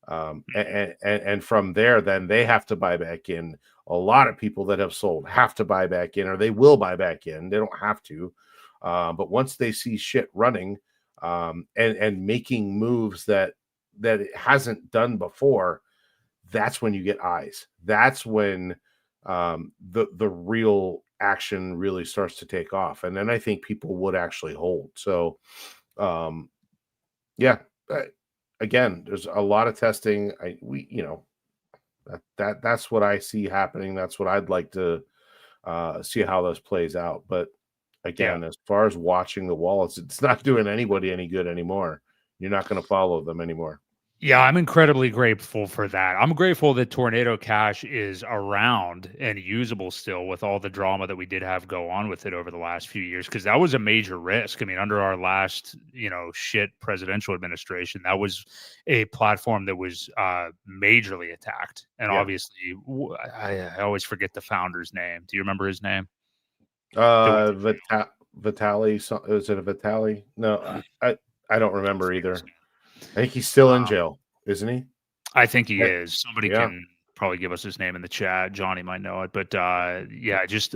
And from there, then they have to buy back in. A lot of people that have sold have to buy back in, or they will buy back in. They don't have to. But once they see shit running and making moves that it hasn't done before, that's when you get eyes. That's when the real action really starts to take off. And then I think people would actually hold. So, again, there's a lot of testing. That's what I see happening. That's what I'd like to see how this plays out. But again, as far as watching the wallets, it's not doing anybody any good anymore. You're not going to follow them anymore. Yeah, I'm incredibly grateful for that. I'm grateful that Tornado Cash is around and usable still with all the drama that we did have go on with it over the last few years, because that was a major risk. I mean, under our last, shit presidential administration, that was a platform that was majorly attacked. And obviously, I always forget the founder's name. Do you remember his name? Vitali. Is it a Vitali? No, I don't remember either. I think he's still in jail, isn't he? I think he is. Somebody can probably give us his name in the chat. Johnny might know it. But just,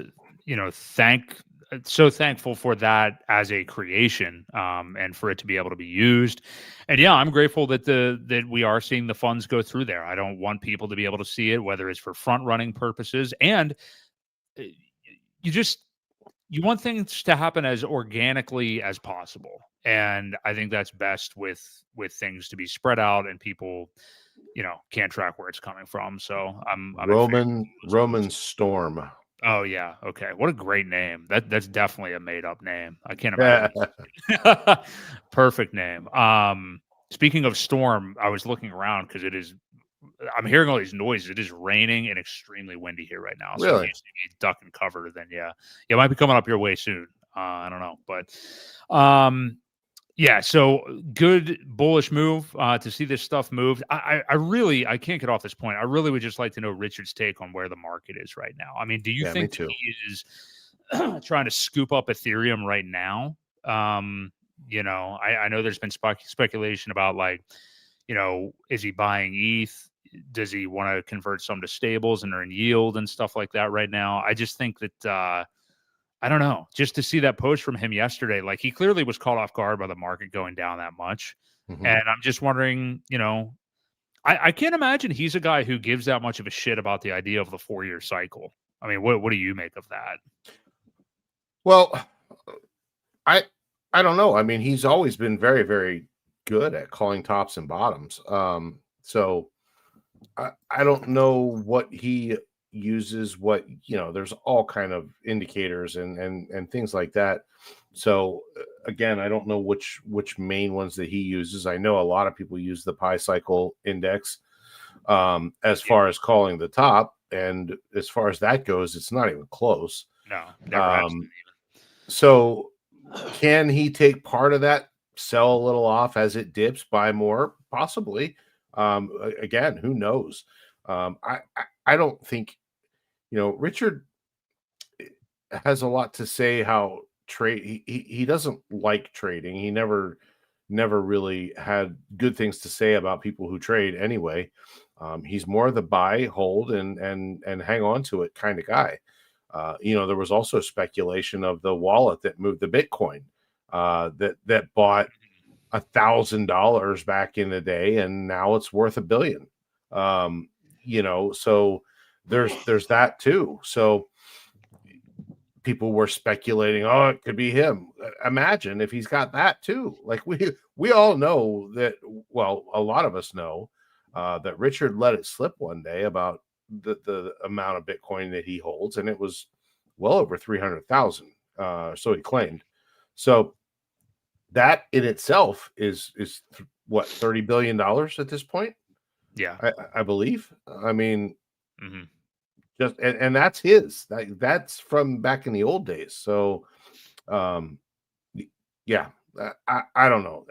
thank so thankful for that as a creation, and for it to be able to be used. And yeah, I'm grateful that we are seeing the funds go through there. I don't want people to be able to see it, whether it's for front running purposes, and uh, you want things to happen as organically as possible. And I think that's best with things to be spread out and people, can't track where it's coming from. So I'm in favor of those Roman moves. Storm. Oh yeah. Okay. What a great name. That's definitely a made up name. I can't Yeah. imagine. Perfect name. Speaking of storm, I was looking around because I'm hearing all these noises. It is raining and extremely windy here right now. So if you Really? see me duck and cover, then yeah, it might be coming up your way soon. I don't know, but yeah. So good bullish move to see this stuff move. I really can't get off this point. I really would just like to know Richard's take on where the market is right now. I mean, do you Yeah, me think that too. he is trying to scoop up Ethereum right now? I know there's been speculation about like, is he buying ETH? Does he want to convert some to stables and earn yield and stuff like that right now? I just think that I don't know. Just to see that post from him yesterday, like he clearly was caught off guard by the market going down that much. Mhm. And I'm just wondering, I can't imagine he's a guy who gives that much of a shit about the idea of the 4-year cycle. I mean, what do you make of that? Well, I I don't know. I mean, he's always been very, very good at calling tops and bottoms. So I don't know what he uses, what there's all kind of indicators and things like that. So again, I don't know which main ones that he uses. I know a lot of people use the pi cycle index as Yeah. far as calling the top, and as far as that goes, it's not even close. No, never has been So can he take part of that, sell a little off as it dips, buy more? Possibly. Again, who knows? I don't think Richard has a lot to say how trade. He doesn't like trading. He never really had good things to say about people who trade anyway. He's more the buy, hold, and hang on to it kind of guy. There was also speculation of the wallet that moved the Bitcoin that bought $1,000 back in the day, and now it's worth $1 billion. So there's that too. So people were speculating, oh, it could be him. Imagine if he's got that too. Like we all know that. Well, a lot of us know that Richard let it slip one day about the amount of Bitcoin that he holds, and it was well over 300,000. So he claimed. So that in itself is what, $30 billion at this point. Yeah. I believe. I mean, hmm just and that's his. That's from back in the old days. So, yeah, I don't know.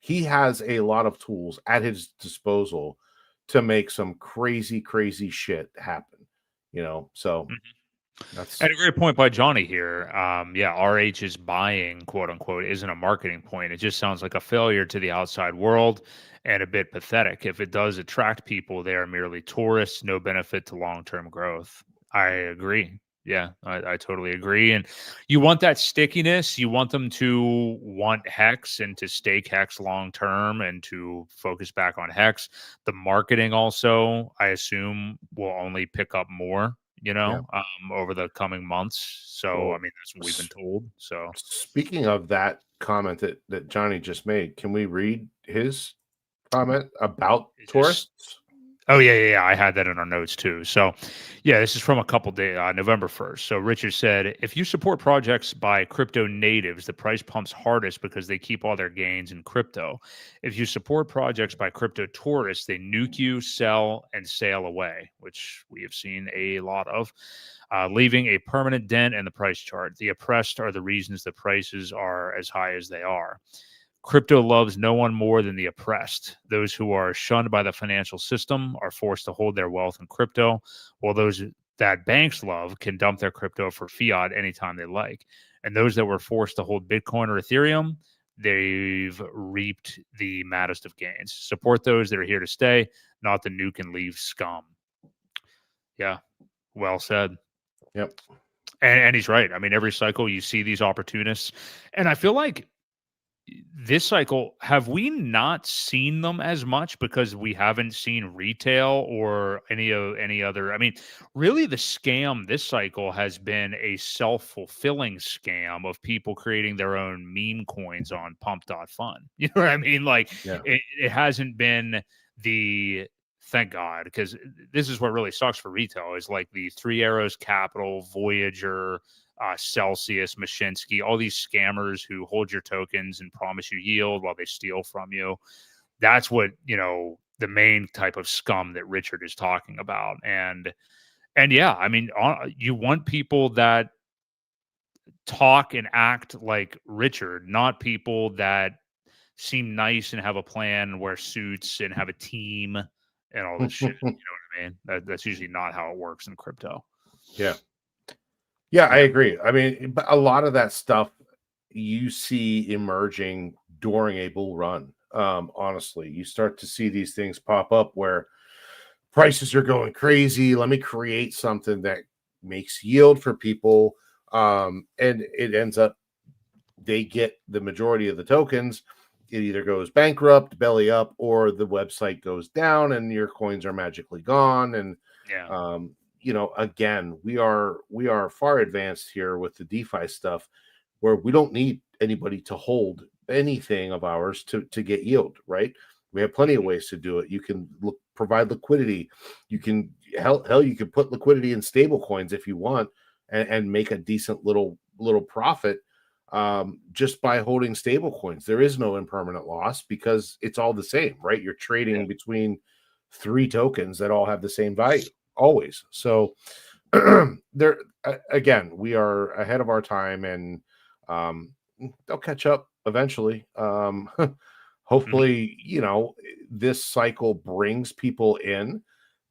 He has a lot of tools at his disposal to make some crazy, crazy shit happen. So that's And a great point by Johnny here. Yeah, RH's buying, quote unquote, isn't a marketing point. It just sounds like a failure to the outside world and a bit pathetic. If it does attract people, they are merely tourists, no benefit to long term growth. I agree. Yeah, I totally agree. And you want that stickiness. You want them to want Hex and to stake Hex long term and to focus back on Hex. The marketing also, I assume, will only pick up more yeah. over the coming months. So, I Well, mean, that's what we've been told. So, speaking of that comment that Johnny just made, can we read his comment about is this tourists? Oh yeah. I had that in our notes too. So, yeah, this is from a couple days, November 1st. So Richard said, if you support projects by crypto natives, the price pumps hardest because they keep all their gains in crypto. If you support projects by crypto tourists, they nuke you, sell, and sail away, which we have seen a lot of, leaving a permanent dent in the price chart. The oppressed are the reasons the prices are as high as they are. Crypto loves no one more than the oppressed. Those who are shunned by the financial system are forced to hold their wealth in crypto, while those that banks love can dump their crypto for fiat anytime they like. And those that were forced to hold Bitcoin or Ethereum, they've reaped the maddest of gains. Support those that are here to stay, not the nuke and leave scum. Yeah, well said. Yep. And he's right. I mean, every cycle you see these opportunists, and I feel like this cycle, have we not seen them as much because we haven't seen retail or any other? I mean, really, the scam this cycle has been a self-fulfilling scam of people creating their own meme coins on pump.fun. You know what I mean? Like Yeah. it hasn't been the thank God, because this is what really sucks for retail is like the Three Arrows Capital, Voyager, Celsius, Mashinsky, all these scammers who hold your tokens and promise you yield while they steal from you. That's what, the main type of scum that Richard is talking about. And yeah, I mean, you want people that talk and act like Richard, not people that seem nice and have a plan, wear suits and have a team and all this shit. You know what I mean? That's usually not how it works in crypto. Yeah. Yeah, I agree. I mean, but a lot of that stuff you see emerging during a bull run. Honestly, you start to see these things pop up where prices are going crazy. Let me create something that makes yield for people. And it ends up they get the majority of the tokens. It either goes bankrupt, belly up, or the website goes down and your coins are magically gone. And Yeah. again, we are far advanced here with the DeFi stuff where we don't need anybody to hold anything of ours to get yield, right? We have plenty of ways to do it. You can provide liquidity. You can hell you can put liquidity in stable coins if you want and make a decent little profit just by holding stable coins. There is no impermanent loss because it's all the same, right? You're trading between three tokens that all have the same value always. So there again, we are ahead of our time, and they'll catch up eventually. Hopefully, this cycle brings people in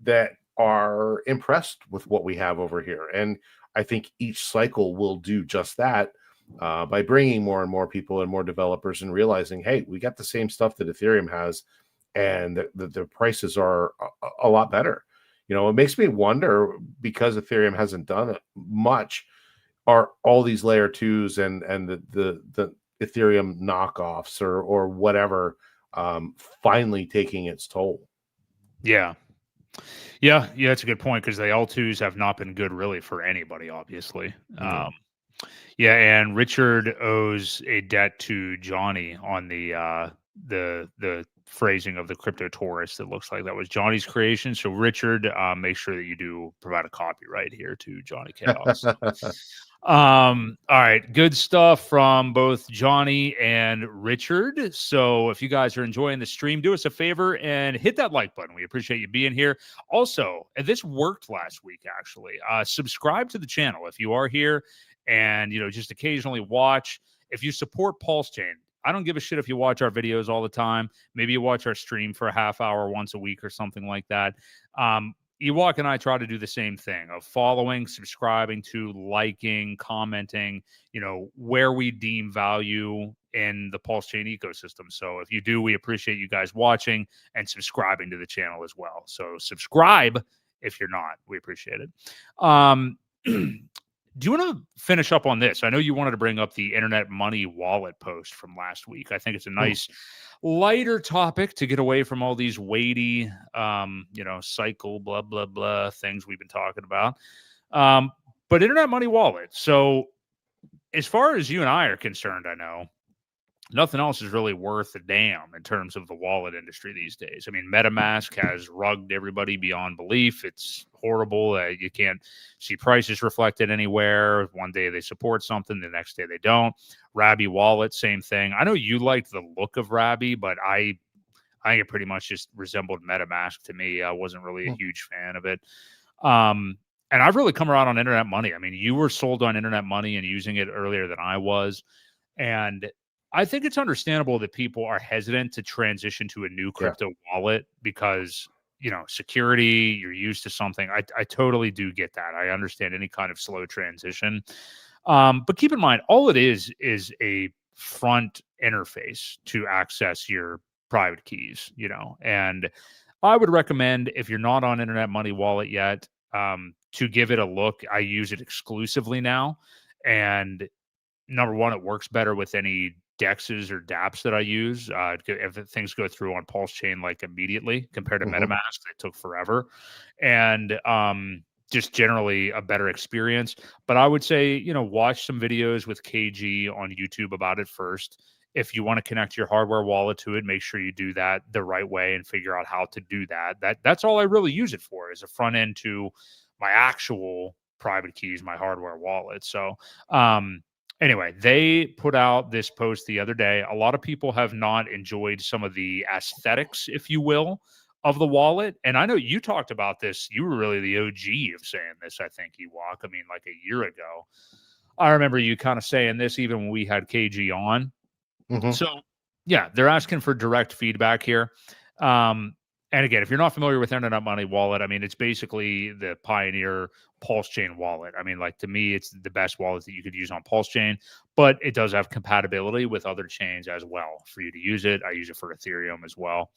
that are impressed with what we have over here, and I think each cycle will do just that by bringing more and more people and more developers and realizing, hey, we got the same stuff that Ethereum has, and the prices are a lot better. It makes me wonder, because Ethereum hasn't done it much, are all these layer twos and the Ethereum knockoffs or whatever finally taking its toll? Yeah. Yeah, that's a good point because the L2s have not been good really for anybody, obviously. Yeah, and Richard owes a debt to Johnny on the phrasing of the crypto tourist. It looks like that was Johnny's creation. So Richard, make sure that you do provide a copyright here to Johnny Chaos. All right, good stuff from both Johnny and Richard. So if you guys are enjoying the stream, do us a favor and hit that like button. We appreciate you being here. Also, and this worked last week actually. Subscribe to the channel if you are here and just occasionally watch. If you support Pulse Chain, I don't give a shit if you watch our videos all the time. Maybe you watch our stream for a half hour once a week or something like that. Ewok and I try to do the same thing of following, subscribing to, liking, commenting, where we deem value in the Pulse Chain ecosystem. So if you do, we appreciate you guys watching and subscribing to the channel as well. So subscribe if you're not. We appreciate it. Do you want to finish up on this? I know you wanted to bring up the Internet Money Wallet post from last week. I think it's a nice lighter topic to get away from all these weighty, cycle, blah, blah, blah things we've been talking about. But Internet Money Wallet. So as far as you and I are concerned, I know nothing else is really worth a damn in terms of the wallet industry these days. I mean, MetaMask has rugged everybody beyond belief. It's horrible. You can't see prices reflected anywhere. One day they support something, the next day they don't. Rabby Wallet, same thing. I know you liked the look of Rabby, but I think it pretty much just resembled MetaMask to me. I wasn't really a huge fan of it. And I've really come around on Internet Money. I mean, you were sold on Internet Money and using it earlier than I was. And I think it's understandable that people are hesitant to transition to a new crypto wallet because, security, you're used to something. I totally do get that. I understand any kind of slow transition. But keep in mind, all it is a front interface to access your private keys, and I would recommend, if you're not on Internet Money Wallet yet, to give it a look. I use it exclusively now, and number one, it works better with any DEXs or dApps that I use. If things go through on Pulse Chain like immediately compared to Mhm. MetaMask, it took forever, and just generally a better experience. But I would say, watch some videos with KG on YouTube about it first. If you want to connect your hardware wallet to it, make sure you do that the right way and figure out how to do that. That's all I really use it for, is a front end to my actual private keys, my hardware wallet. So, anyway, they put out this post the other day. A lot of people have not enjoyed some of the aesthetics, if you will, of the wallet. And I know you talked about this. You were really the OG of saying this, I think, Ewok. I mean, like a year ago. I remember you kind of saying this even when we had KG on. Mhm. So, yeah, they're asking for direct feedback here. And again, if you're not familiar with Internet Money Wallet, I mean, it's basically the Pioneer Pulse Chain wallet. I mean, like, to me, it's the best wallet that you could use on Pulse Chain, but it does have compatibility with other chains as well for you to use it. I use it for Ethereum as well.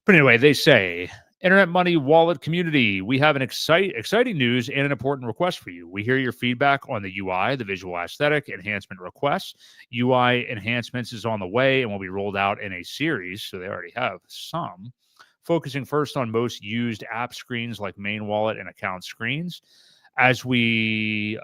But anyway, they say, Internet Money Wallet community, we have an exciting news and an important request for you. We hear your feedback on the UI, the visual aesthetic enhancement requests. UI enhancements is on the way and will be rolled out in a series, so they already have some, focusing first on most used app screens like main wallet and account screens. As we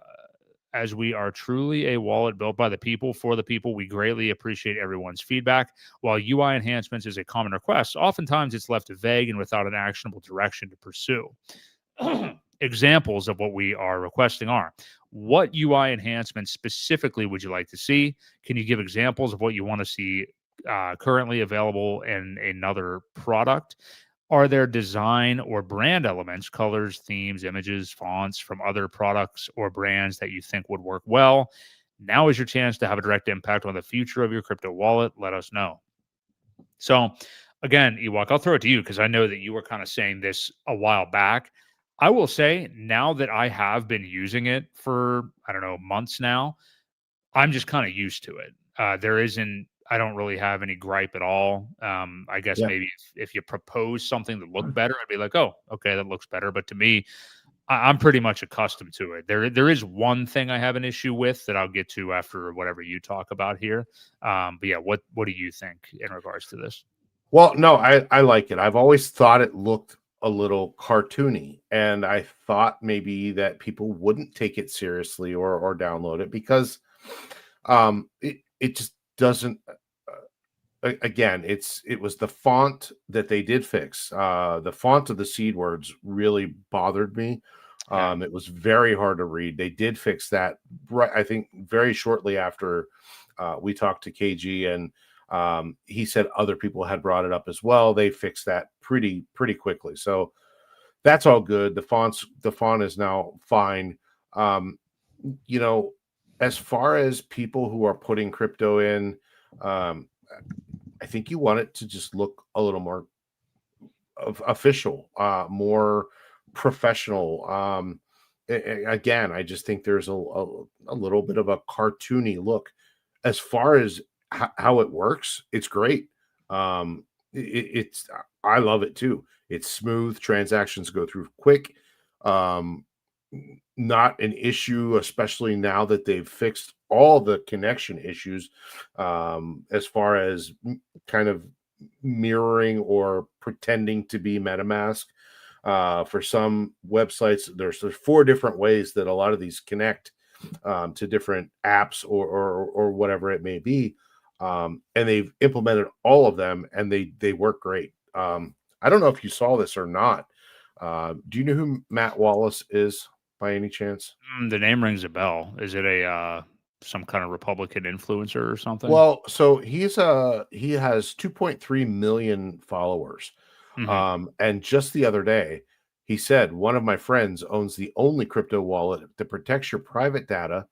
are truly a wallet built by the people for the people, we greatly appreciate everyone's feedback. While UI enhancements is a common request, oftentimes it's left vague and without an actionable direction to pursue. Examples of what we are requesting are: what UI enhancements specifically would you like to see? Can you give examples of what you want to see currently available in another product? Are there design or brand elements, colors, themes, images, fonts from other products or brands that you think would work well? Now is your chance to have a direct impact on the future of your crypto wallet. Let us know. So, again, Ewok, I'll throw it to you because I know that you were kind of saying this a while back. I will say, now that I have been using it for, I don't know, months now, I'm just kind of used to it. I don't really have any gripe at all. I guess Yeah. maybe if you propose something that looked better, I'd be like, oh, okay, that looks better. But to me, I'm pretty much accustomed to it. There is one thing I have an issue with that I'll get to after whatever you talk about here. But yeah, what do you think in regards to this? Well, no, I like it. I've always thought it looked a little cartoony, and I thought maybe that people wouldn't take it seriously or download it because it just doesn't. Again, it was the font that they did fix. The font of the seed words really bothered me. Okay. It was very hard to read. They did fix that, right, I think, very shortly after we talked to KG, and he said other people had brought it up as well. They fixed that pretty quickly, so that's all good. The font is now fine. Um, you know, as far as people who are putting crypto in, um, I think you want it to just look a little more official, more professional. Again, I just think there's a little bit of a cartoony look. As far as how it works, it's great. It's I love it too. It's smooth. Transactions go through quick. Um, Not an issue, especially now that they've fixed all the connection issues, as far as kind of mirroring or pretending to be MetaMask. For some websites, there's 4 different ways that a lot of these connect to different apps or whatever it may be, and they've implemented all of them, and they work great. I don't know if you saw this or not. Do you know who Matt Wallace is by any chance? The name rings a bell. Is it a some kind of Republican influencer or something? Well, so he has 2.3 million followers. Hmm. And just the other day, he said, one of my friends owns the only crypto wallet that protects your private data.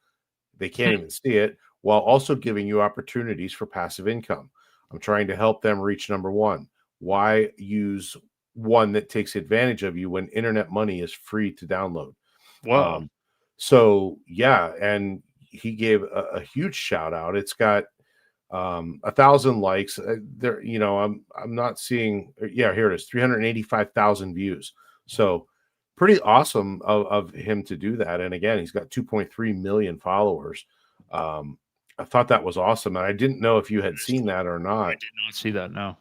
They can't even see it, while also giving you opportunities for passive income. I'm trying to help them reach number one. Why use one that takes advantage of you when internet money is free to download? Whoa. Um, so yeah, and he gave a huge shout out. It's got 1,000 likes. There, I'm not seeing. Yeah, here it is, 385,000 views. So pretty awesome of him to do that. And again, he's got 2.3 million followers. I thought that was awesome, and I didn't know if you had seen that or I not. did not see that. No,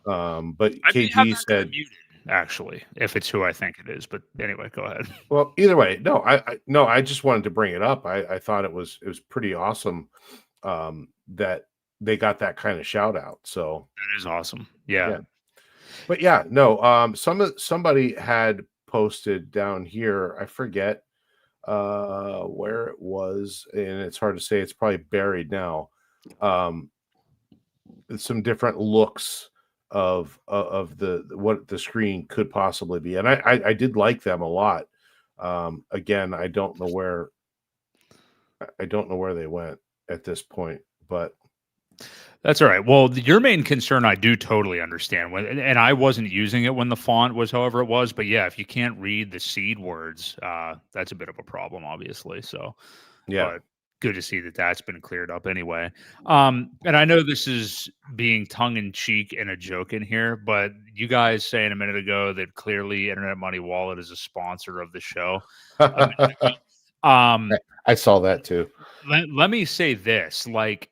But I may have KG that guy said, muted actually, if it's who I think it is. But anyway, go ahead. well, either way, no, no, I just wanted to bring it up. I thought it was pretty awesome that they got that kind of shout out. So That is awesome. Yeah. yeah, but yeah, no, somebody had posted down here. I forget where it was, and it's hard to say. It's probably buried now. Um, some different looks of the what the screen could possibly be, and I did like them a lot. Again, I don't know where they went at this point, but That's all right. Well, your main concern, I do totally understand. And I wasn't using it when the font was however it was. But yeah, if you can't read the seed words, that's a bit of a problem, obviously. So, yeah, but good to see that that's been cleared up anyway. And I know this is being tongue in cheek and a joke in here, but you guys saying a minute ago that clearly Internet Money Wallet is a sponsor of the show. A minute ago. I saw that too. Let me say this, like,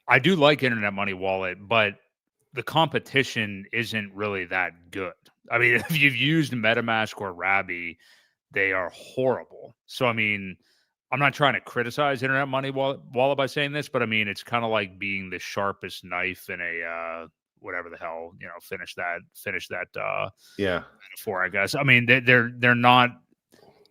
I do like Internet Money Wallet, but the competition isn't really that good. I mean, if you've used MetaMask or Rabby, they are horrible. So, I mean, I'm not trying to criticize Internet Money Wallet by saying this, but I mean, it's kind of like being the sharpest knife in a whatever the hell, finish that Yeah, metaphor, I guess. I mean, they're not.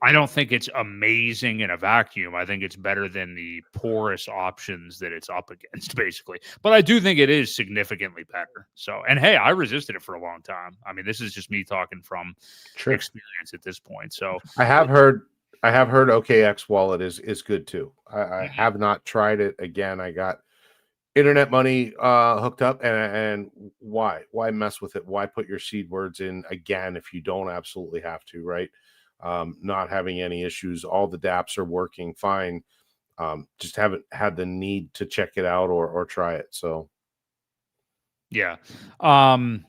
I don't think it's amazing in a vacuum. I think it's better than the poorest options that it's up against, basically. But I do think it is significantly better. So, and hey, I resisted it for a long time. I mean, this is just me talking from sure. experience at this point. So, I have heard OKX wallet is good too. I Mhm. have not tried it again. I got Internet Money hooked up, and why mess with it? Why put your seed words in again if you don't absolutely have to, right? Not having any issues, all the dApps are working fine. Just haven't had the need to check it out or try it. So yeah. Um,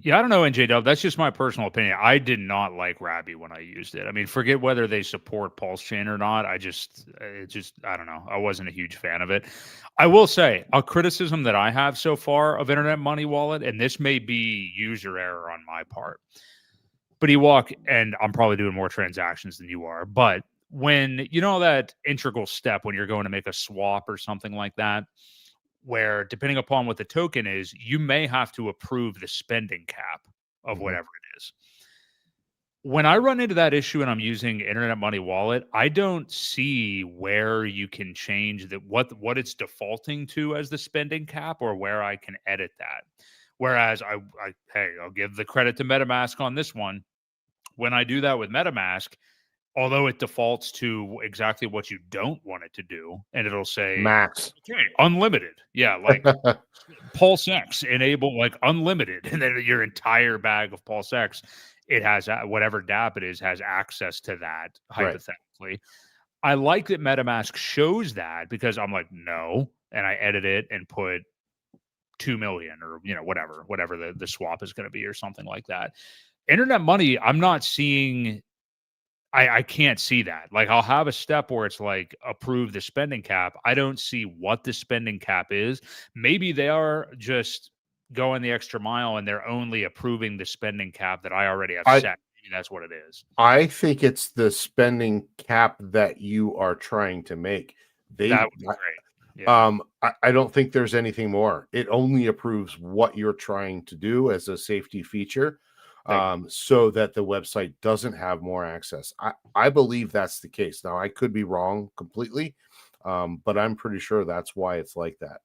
Yeah, I don't know, NJW. That's just my personal opinion. I did not like Rabby when I used it. I mean, forget whether they support Pulse Chain or not. I don't know. I wasn't a huge fan of it. I will say a criticism that I have so far of Internet Money Wallet, and this may be user error on my part, but Ewok, and I'm probably doing more transactions than you are, but when you know that integral step when you're going to make a swap or something like that, where depending upon what the token is, you may have to approve the spending cap of mhm. whatever it is. When I run into that issue and I'm using Internet Money Wallet, I don't see where you can change what it's defaulting to as the spending cap or where I can edit that. Whereas hey, I'll give the credit to MetaMask on this one. When I do that with MetaMask, although it defaults to exactly what you don't want it to do, and it'll say, Max. okay, unlimited. Yeah, like Pulse X enable like unlimited, and then your entire bag of Pulse X, it has whatever dApp it is has access to that Right. hypothetically. I like that MetaMask shows that because I'm like, no, and I edit it and put 2 million or whatever the swap is going to be or something like that. Internet money, I'm not seeing I can't see that. Like, I'll have a step where it's like approve the spending cap. I don't see what the spending cap is. Maybe they are just going the extra mile and they're only approving the spending cap that I already have I set. Maybe that's what it is. I think it's the spending cap that you are trying to make. That They would be great. Yeah. I don't think there's anything more. It only approves what you're trying to do as a safety feature, Thank you. so that the website doesn't have more access. I believe that's the case. Now I could be wrong completely, but I'm pretty sure that's why it's like that.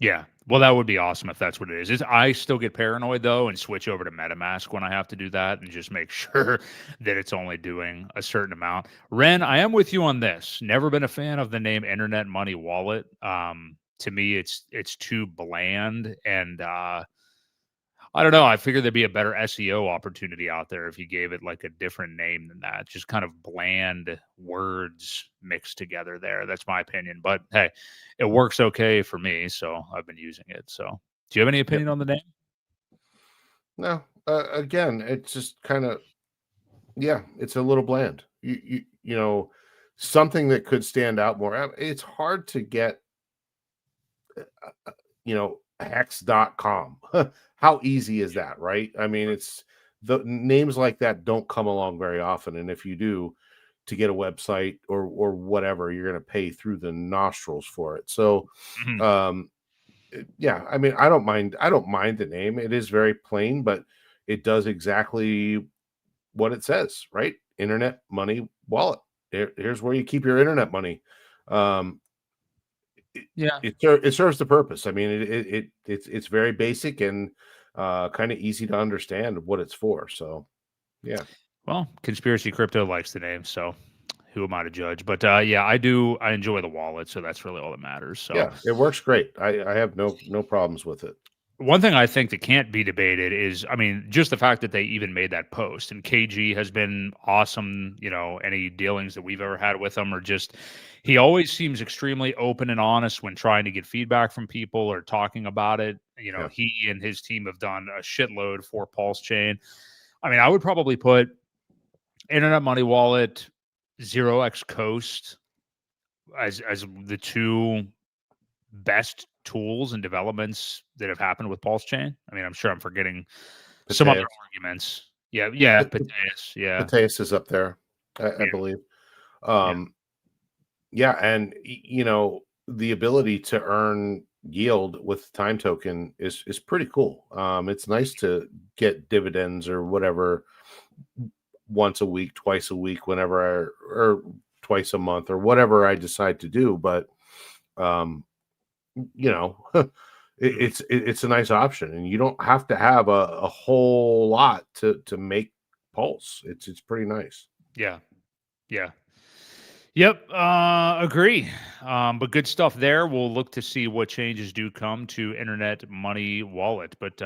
Yeah. Well, that would be awesome if that's what it is. I still get paranoid though and switch over to MetaMask when I have to do that and just make sure that it's only doing a certain amount. Ren, I am with you on this. Never been a fan of the name Internet Money Wallet. To me, it's too bland and I don't know. I figured there'd be a better SEO opportunity out there if you gave it like a different name than that. Just kind of bland words mixed together there. That's my opinion. But hey, it works okay for me. So I've been using it. So do you have any Yep. opinion on the name? No, again, it's just kind of Yeah, it's a little bland. You know, something that could stand out more. It's hard to get, hex.com. How easy is that, right? I mean, it's the names like that don't come along very often. And if you do, to get a website or whatever, you're going to pay through the nostrils for it. So, Mhm. um, yeah, I mean, I don't mind the name. It is very plain, but it does exactly what it says, right? Internet money wallet. Here's where you keep your internet money. Um, Yeah. it serves the purpose. I mean, it's very basic and kind of easy to understand what it's for. So yeah, Well, Conspiracy Crypto likes the name, so who am I to judge? But yeah, I enjoy the wallet, so that's really all that matters. So yeah, it works great. I have no problems with it. one thing I think that can't be debated is, I mean, just the fact that they even made that post. And KG has been awesome. Any dealings that we've ever had with him are just, he always seems extremely open and honest when trying to get feedback from people or talking about it. Yeah, He and his team have done a shitload for Pulse Chain. I mean, I would probably put Internet Money Wallet, Zero X Coast as the two best tools and developments that have happened with Pulse Chain? I mean, I'm sure I'm forgetting some other Mateus. arguments. Yeah, P- Pateus, yeah, Mateus is up there, I yeah, believe. yeah, Um, yeah, and the ability to earn yield with time token is pretty cool. It's nice to get dividends or whatever once a week, twice a week, or twice a month or whatever I decide to do. But um, mhm, it's a nice option, and you don't have to have a whole lot to make Pulse. It's pretty nice. yeah, yeah. Yep, agree. But good stuff there. We'll look to see what changes do come to Internet Money Wallet. But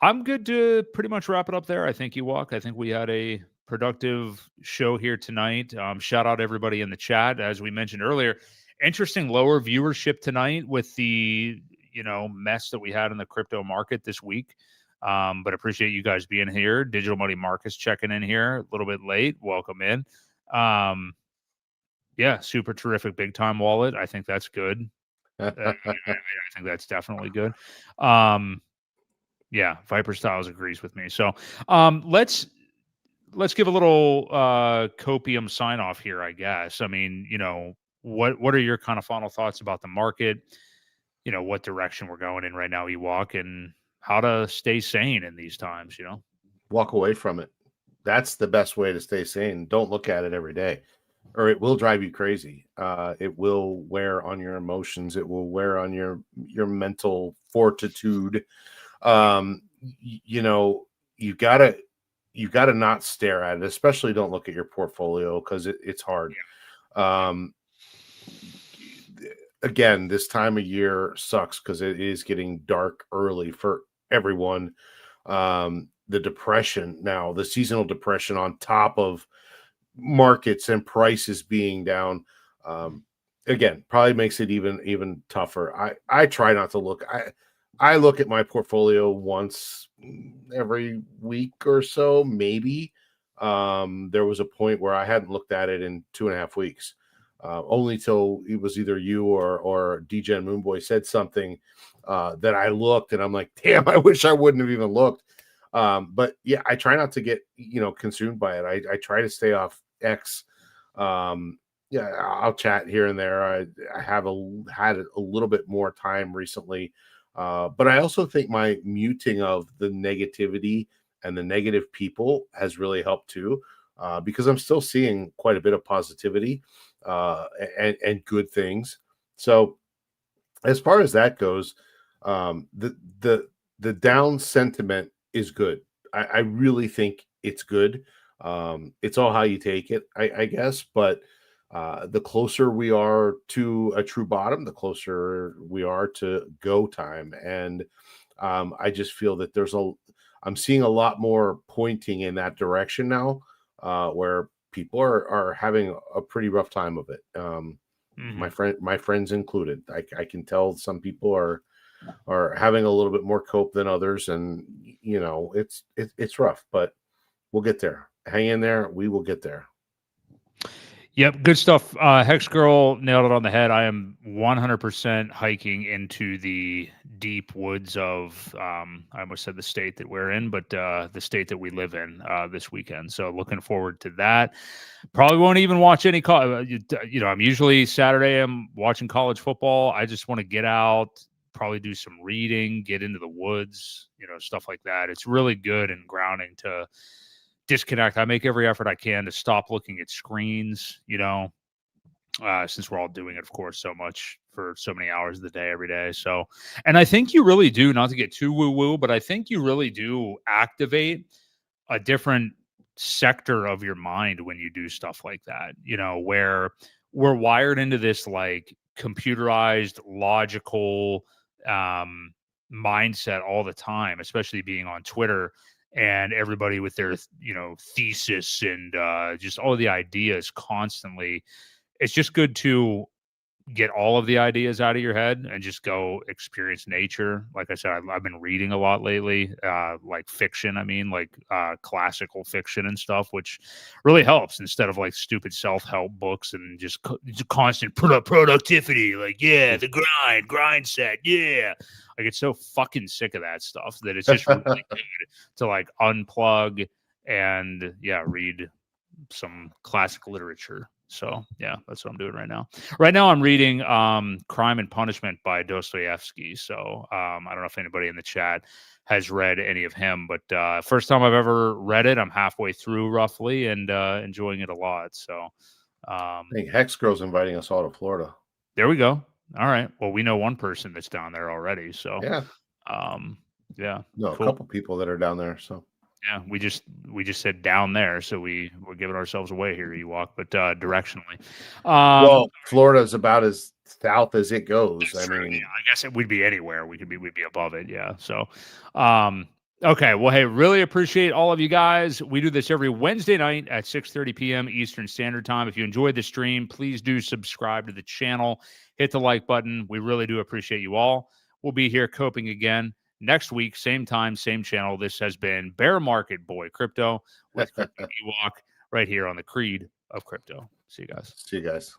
I'm good to pretty much wrap it up there. I think you walk. I think we had a productive show here tonight. Shout out everybody in the chat. As we mentioned earlier, interesting lower viewership tonight with the mess that we had in the crypto market this week. But appreciate you guys being here. Digital Money Marcus checking in here a little bit late. Welcome in. Um, yeah, super terrific big time wallet. I think that's good. I think that's definitely good. Um, yeah, Viper Styles agrees with me. So let's give a little copium sign off here, I guess. I mean, what are your kind of final thoughts about the market? What direction we're going in right now, Ewok, and how to stay sane in these times. Walk away from it. That's the best way to stay sane. Don't look at it every day, or it will drive you crazy. It will wear on your emotions. It will wear on your mental fortitude. You know, you gotta not stare at it. Especially don't look at your portfolio because it's hard. Yeah. Um, again, this time of year sucks because it is getting dark early for everyone. The depression now, the seasonal depression on top of markets and prices being down, again, probably makes it even tougher. I try not to look. I look at my portfolio once every week or so, maybe. There was a point where I hadn't looked at it in 2.5 weeks, only till it was either you or DJ and Moonboy said something that I looked, and I'm like, damn, I wish I wouldn't have even looked. But yeah, I try not to get consumed by it. I try to stay off X. Yeah, I'll chat here and there. I have had a little bit more time recently, but I also think my muting of the negativity and the negative people has really helped too, because I'm still seeing quite a bit of positivity and good things. So as far as that goes, the down sentiment is good. I really think it's good. It's all how you take it, I guess. But the closer we are to a true bottom, the closer we are to go time. And I just feel that I'm seeing a lot more pointing in that direction now, where people are having a pretty rough time of it. Hmm. My friends included. I can tell some people are having a little bit more cope than others, and it's rough, but we'll get there. hang in there. We will get there. Yep, good stuff. Hex Girl nailed it on the head. I am 100% hiking into the deep woods of, I almost said the state that we're in, but the state that we live in this weekend. So looking forward to that. Probably won't even watch any I'm usually Saturday, I'm watching college football. I just want to get out, probably do some reading, get into the woods, stuff like that. It's really good and grounding to disconnect. I make every effort I can to stop looking at screens, since we're all doing it, of course, so much for so many hours of the day, every day. So, and I think you really do, not to get too woo-woo, but I think you really do activate a different sector of your mind when you do stuff like that, where we're wired into this like computerized, logical mindset all the time, especially being on Twitter and everybody with their, thesis and just all the ideas constantly. It's just good to get all of the ideas out of your head and just go experience nature. Like I said, I've been reading a lot lately, like fiction. I mean, like classical fiction and stuff, which really helps instead of like stupid self-help books and just constant productivity. Like, yeah, the grind set. Yeah. I get so fucking sick of that stuff that it's just really good to like unplug and read some classic literature. So yeah, that's what I'm doing right now. Right now I'm reading Crime and Punishment by Dostoevsky. So I don't know if anybody in the chat has read any of him, but first time I've ever read it. I'm halfway through roughly and enjoying it a lot. So I think Hex Girl's inviting us all to Florida. There we go. All right. Well, we know one person that's down there already. So yeah. No, cool. A couple people that are down there. So yeah, we just said down there, so we're giving ourselves away here, Ewok, but directionally. Well, Florida is about as south as it goes. I mean, yeah, I guess we'd be anywhere. We'd be above it. Yeah. So, okay. Well, hey, really appreciate all of you guys. We do this every Wednesday night at 6:30 p.m. Eastern Standard Time. If you enjoyed the stream, please do subscribe to the channel. Hit the like button. We really do appreciate you all. We'll be here coping again next week, same time, same channel. This has been Bear Market Boy Crypto with Crypto Ewok right here on the Creed of Crypto. See you guys. See you guys.